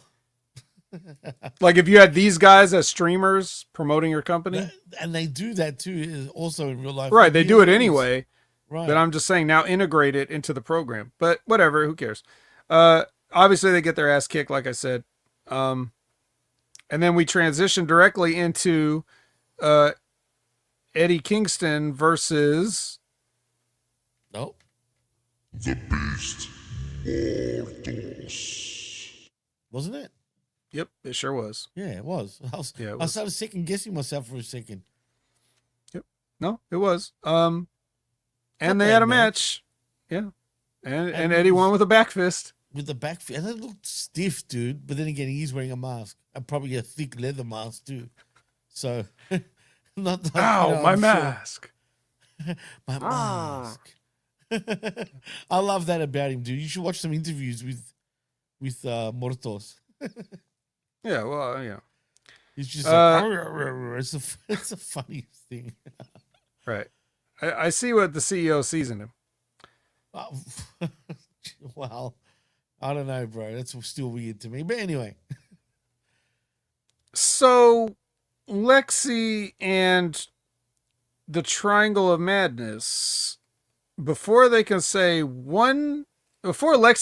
like if you had these guys as streamers promoting your company, and they do that too, also in real life, right? They do it anyway, right? But I'm just saying now integrate it into the program. But whatever, who cares? Obviously they get their ass kicked, like I said. And then we transition directly into Eddie Kingston versus the Beast Mortals. Wasn't it? Yep, it sure was. Yeah, it was. I started second guessing myself for a second. Yep. No, it was. And they had a match. Yeah. And Eddie won with a back fist. With the back fist. And it looked stiff, dude. But then again, he's wearing a mask. And probably a thick leather mask, too. So, not ow, my mask. My mask. I love that about him, dude. You should watch some interviews with Mortos. Yeah, well, yeah. He's just like, it's the funniest thing. Right. I see what the CEO sees in him. Well, I don't know, bro. That's still weird to me. But anyway. So, Lexi and the Triangle of Madness, before Lexi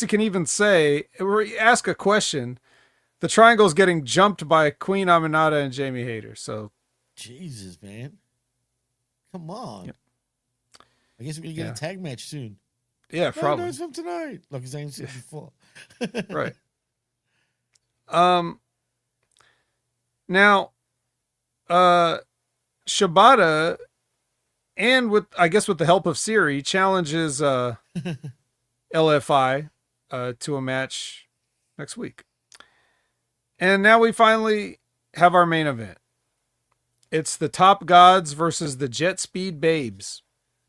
can even say, or ask a question, the Triangle's getting jumped by Queen Aminata and Jamie Hayter. So, Jesus, man. Come on. Yep. I guess we're going to get a tag match soon. Yeah, probably. No, it's from tonight. Like his name said before. Right. Now, Shibata, and with the help of Siri, challenges LFI to a match next week. And now we finally have our main event. It's the Top Gods versus the Jet Speed Babes.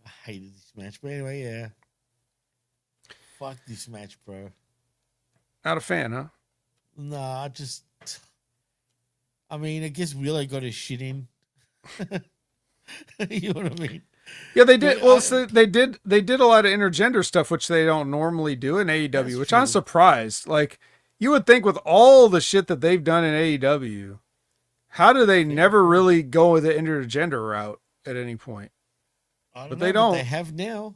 I hated this match, but anyway, yeah. Fuck this match, bro. Not a fan, huh? Nah, I guess Wheeler got his shit in. You know what I mean? Yeah, they did. Well, they did a lot of intergender stuff, which they don't normally do in AEW, which I'm surprised. Like, you would think with all the shit that they've done in AEW, how do they never really go with the intergender route at any point? but they don't. They have now.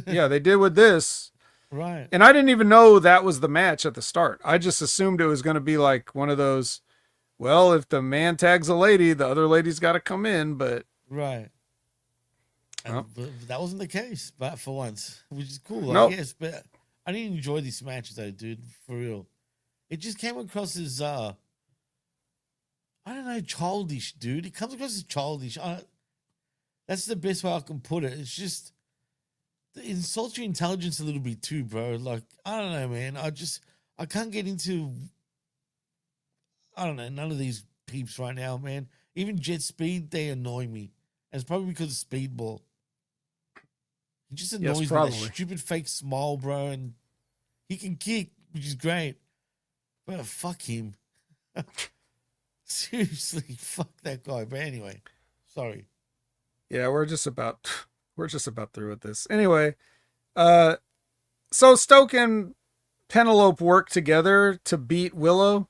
Yeah, they did with this. Right. And I didn't even know that was the match at the start. I just assumed it was going to be like one of those, well, if the man tags a lady, the other lady's got to come in, but. Right. Oh. But that wasn't the case, but for once, which is cool, Nope. I guess. But I didn't enjoy these matches, though, dude, for real. It just came across as, I don't know, childish, dude. It comes across as childish. That's the best way I can put it. It's just, it insults your intelligence a little bit too, bro. Like, I don't know, man. I can't get into, I don't know, none of these peeps right now, man. Even Jet Speed, they annoy me. And it's probably because of Speedball. He just annoys me. That stupid fake smile, bro. And he can kick, which is great. But fuck him. Seriously, fuck that guy. But anyway, sorry. Yeah, we're just about through with this. Anyway, so Stoke and Penelope work together to beat Willow,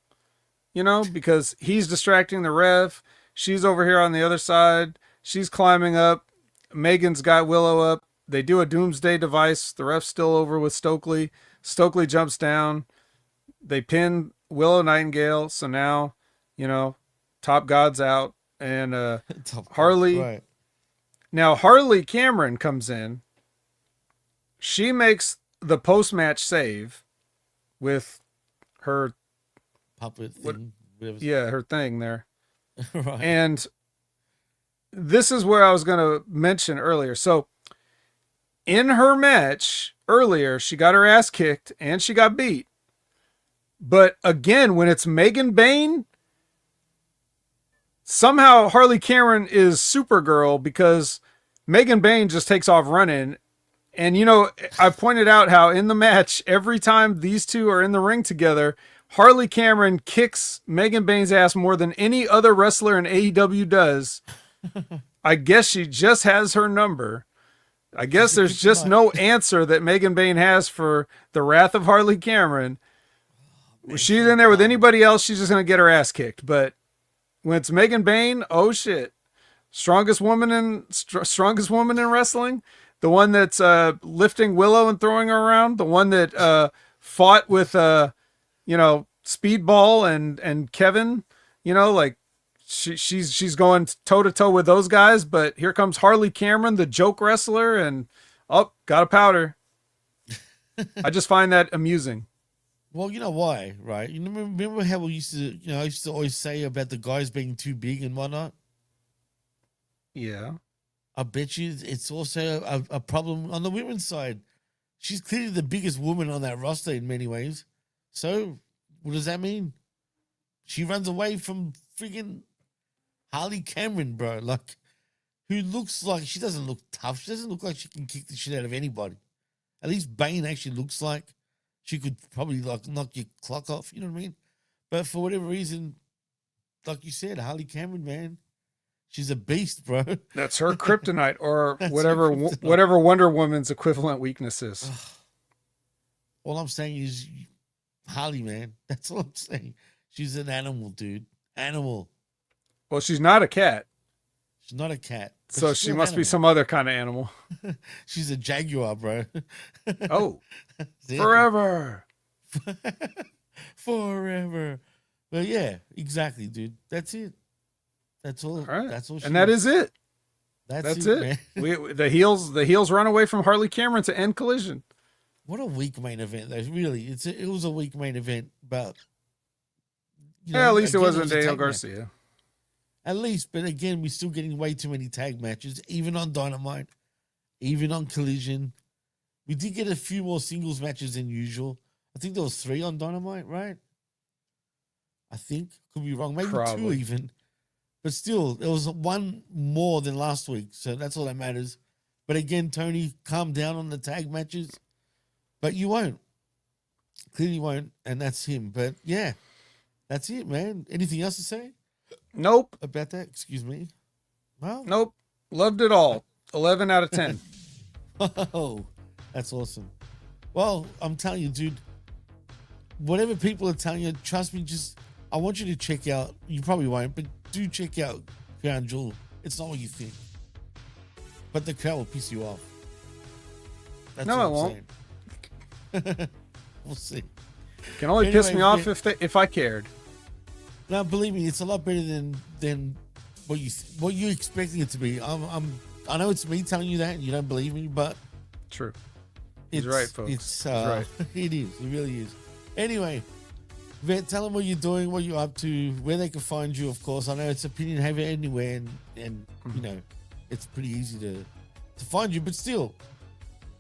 because he's distracting the ref. She's over here on the other side. She's climbing up. Megan's got Willow up. They do a doomsday device. The ref's still over with Stokely. Stokely jumps down. They pin Willow Nightingale. So now, Top God's out. And Harley. Right. Now, Harley Cameron comes in. She makes the post-match save with her puppet thing. Her thing there. Right. And this is where I was going to mention earlier. So in her match earlier, she got her ass kicked and she got beat. But again, when it's Megan Bayne, somehow Harley Cameron is Supergirl because Megan Bayne just takes off running. And, I've pointed out how in the match, every time these two are in the ring together, Harley Cameron kicks Megan Bayne's ass more than any other wrestler in AEW does. I guess she just has her number. I guess there's just no answer that Megan Bayne has for the wrath of Harley Cameron. She's in there with anybody else, she's just going to get her ass kicked. But when it's Megan Bayne, oh shit. Strongest woman in wrestling. The one that's lifting Willow and throwing her around. The one that fought with Speedball and Kevin. She's going toe to toe with those guys. But here comes Harley Cameron, the joke wrestler, and got a powder. I just find that amusing. Well, you know why, right? You remember how we used to, I used to always say about the guys being too big and whatnot? Yeah. I bet you it's also a problem on the women's side. She's clearly the biggest woman on that roster in many ways. So, what does that mean? She runs away from freaking Harley Cameron, bro. Like, who looks like, she doesn't look tough. She doesn't look like she can kick the shit out of anybody. At least Bane actually looks like she could probably knock your clock off, you know what I mean? But for whatever reason, like you said, Harley Cameron, man, she's a beast, bro. That's her kryptonite, or whatever Wonder Woman's equivalent weakness is. All I'm saying is Harley, man. That's all I'm saying. She's an animal, dude. Animal. Well, she's not a cat. She's not a cat. So she must be some other kind of animal. She's a jaguar, bro. Oh, forever. Forever. But yeah, exactly, dude. That's it. That's all. All right. That's all. And that is it. That's it. Man. The heels run away from Harley Cameron to end Collision. What a weak main event, though. Really, it was a weak main event, but at least it wasn't Daniel Garcia. At least, but again, we're still getting way too many tag matches, even on Dynamite, even on Collision. We did get a few more singles matches than usual. I think there was 3 on Dynamite, right? I think. Could be wrong. Maybe Probably. 2 even. But still, there was 1 more than last week, so that's all that matters. But again, Tony, calm down on the tag matches. But you won't. Clearly won't, and that's him. But yeah, that's it, man. Anything else to say? Nope. About that? Excuse me. Well, nope. Loved it all. 11 out of 10. Oh, that's awesome. Well, I'm telling you, dude, whatever people are telling you, trust me, I want you to check out, you probably won't, but do check out Crown Jewel. It's not what you think. but the crowd will piss you off. That's No, what it I'm saying. We'll see. Can only piss Anyway, me off if I cared. Now, believe me, it's a lot better than what you're expecting it to be. I know it's me telling you that, and you don't believe me, but True. He's right, folks. It's He's right. it is. It really is. Anyway, Vet, tell them what you're doing, what you're up to, where they can find you. Of course, I know it's opinion heavy anywhere, and you know, it's pretty easy to find you, but still,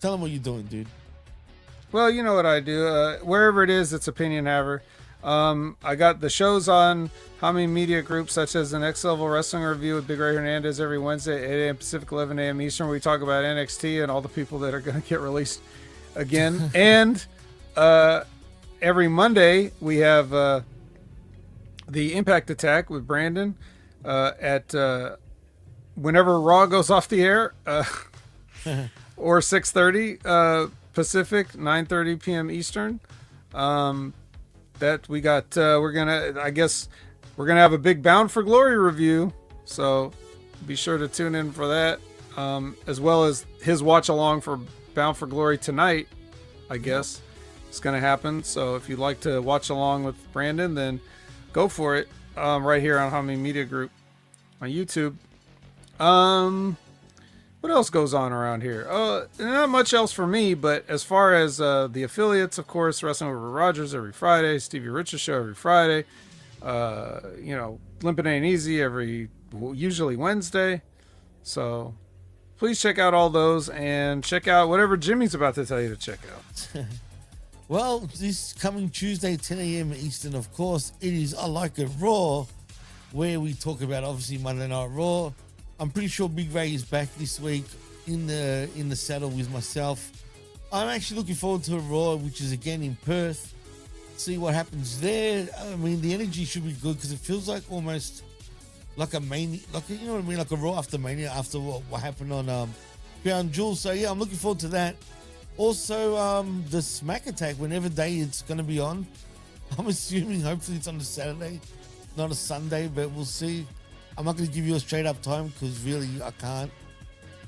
tell them what you're doing, dude. Well, you know what I do. Wherever it is, it's Opinion Haver. I got the shows on how many media groups, such as the Next Level Wrestling Review with Big Ray Hernandez every Wednesday at 8 a.m. Pacific, 11 a.m. Eastern, where we talk about NXT and all the people that are going to get released again. And every Monday, we have the Impact Attack with Brandon at whenever Raw goes off the air, or 6:30 Pacific, 9:30 p.m. Eastern. That we got, we're gonna have a big Bound for Glory review, so be sure to tune in for that, as well as his watch along for Bound for Glory tonight. I guess it's gonna happen. So if you'd like to watch along with Brandon, then go for it. Right here on Hummy Media Group on YouTube. What else goes on around here? Not much else for me, but as far as the affiliates, of course, Wrestling with Rogers every Friday, Stevie Richards Show every Friday, Limpin' Ain't Easy usually Wednesday. So please check out all those and check out whatever Jimmy's about to tell you to check out. Well, this coming Tuesday, 10 a.m. Eastern, of course, it is I Like It Raw, where we talk about, obviously, Monday Night Raw. I'm pretty sure Big Ray is back this week in the saddle with myself. I'm actually looking forward to a Raw, which is again in Perth. See what happens there. I mean, the energy should be good because it feels like almost like a Mania, you know what I mean, like a Raw after Mania after what happened on Crown Jewel. So yeah, I'm looking forward to that. Also, the Smack Attack, whenever day it's going to be on. I'm assuming hopefully it's on a Saturday, not a Sunday, but we'll see. I'm not going to give you a straight up time because really I can't,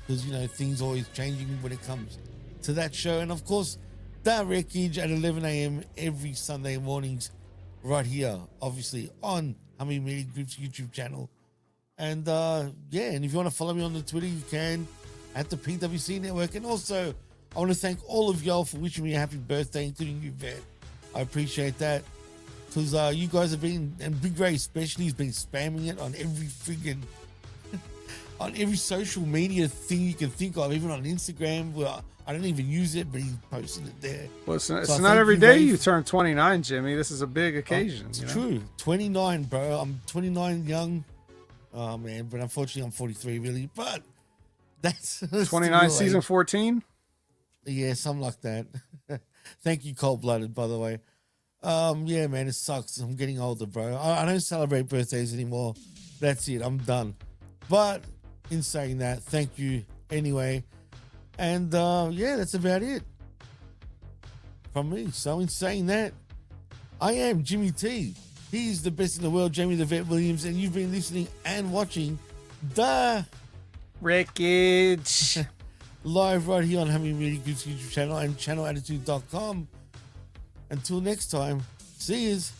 because you know things always changing when it comes to that show. And of course, that Wreckage at 11 a.m. every Sunday mornings, right here, obviously on Hummy Media Group's YouTube channel. And yeah, and if you want to follow me on the Twitter, you can at the PWC Network. And also, I want to thank all of y'all for wishing me a happy birthday, including you, Vet. I appreciate that. Because you guys have been, and Big Ray especially, has been spamming it on every friggin', on every social media thing you can think of, even on Instagram. Well, I don't even use it, but he posted it there. Well, it's not every day you turn 29, Jimmy. This is a big occasion. It's true. 29, bro. I'm 29 young. Oh, man. But unfortunately, I'm 43, really. But that's 29 season 14? Yeah, something like that. Thank you, Cold Blooded, by the way. Yeah, man, it sucks. I'm getting older, bro. I don't celebrate birthdays anymore. That's it. I'm done. But in saying that, thank you anyway. And yeah, that's about it from me. So in saying that, I am Jimmy T. He's the best in the world, Jamie the Vet Williams, and you've been listening and watching the Wreckage live right here on Hummy Media Group's YouTube channel and channelattitude.com. Until next time, see yous.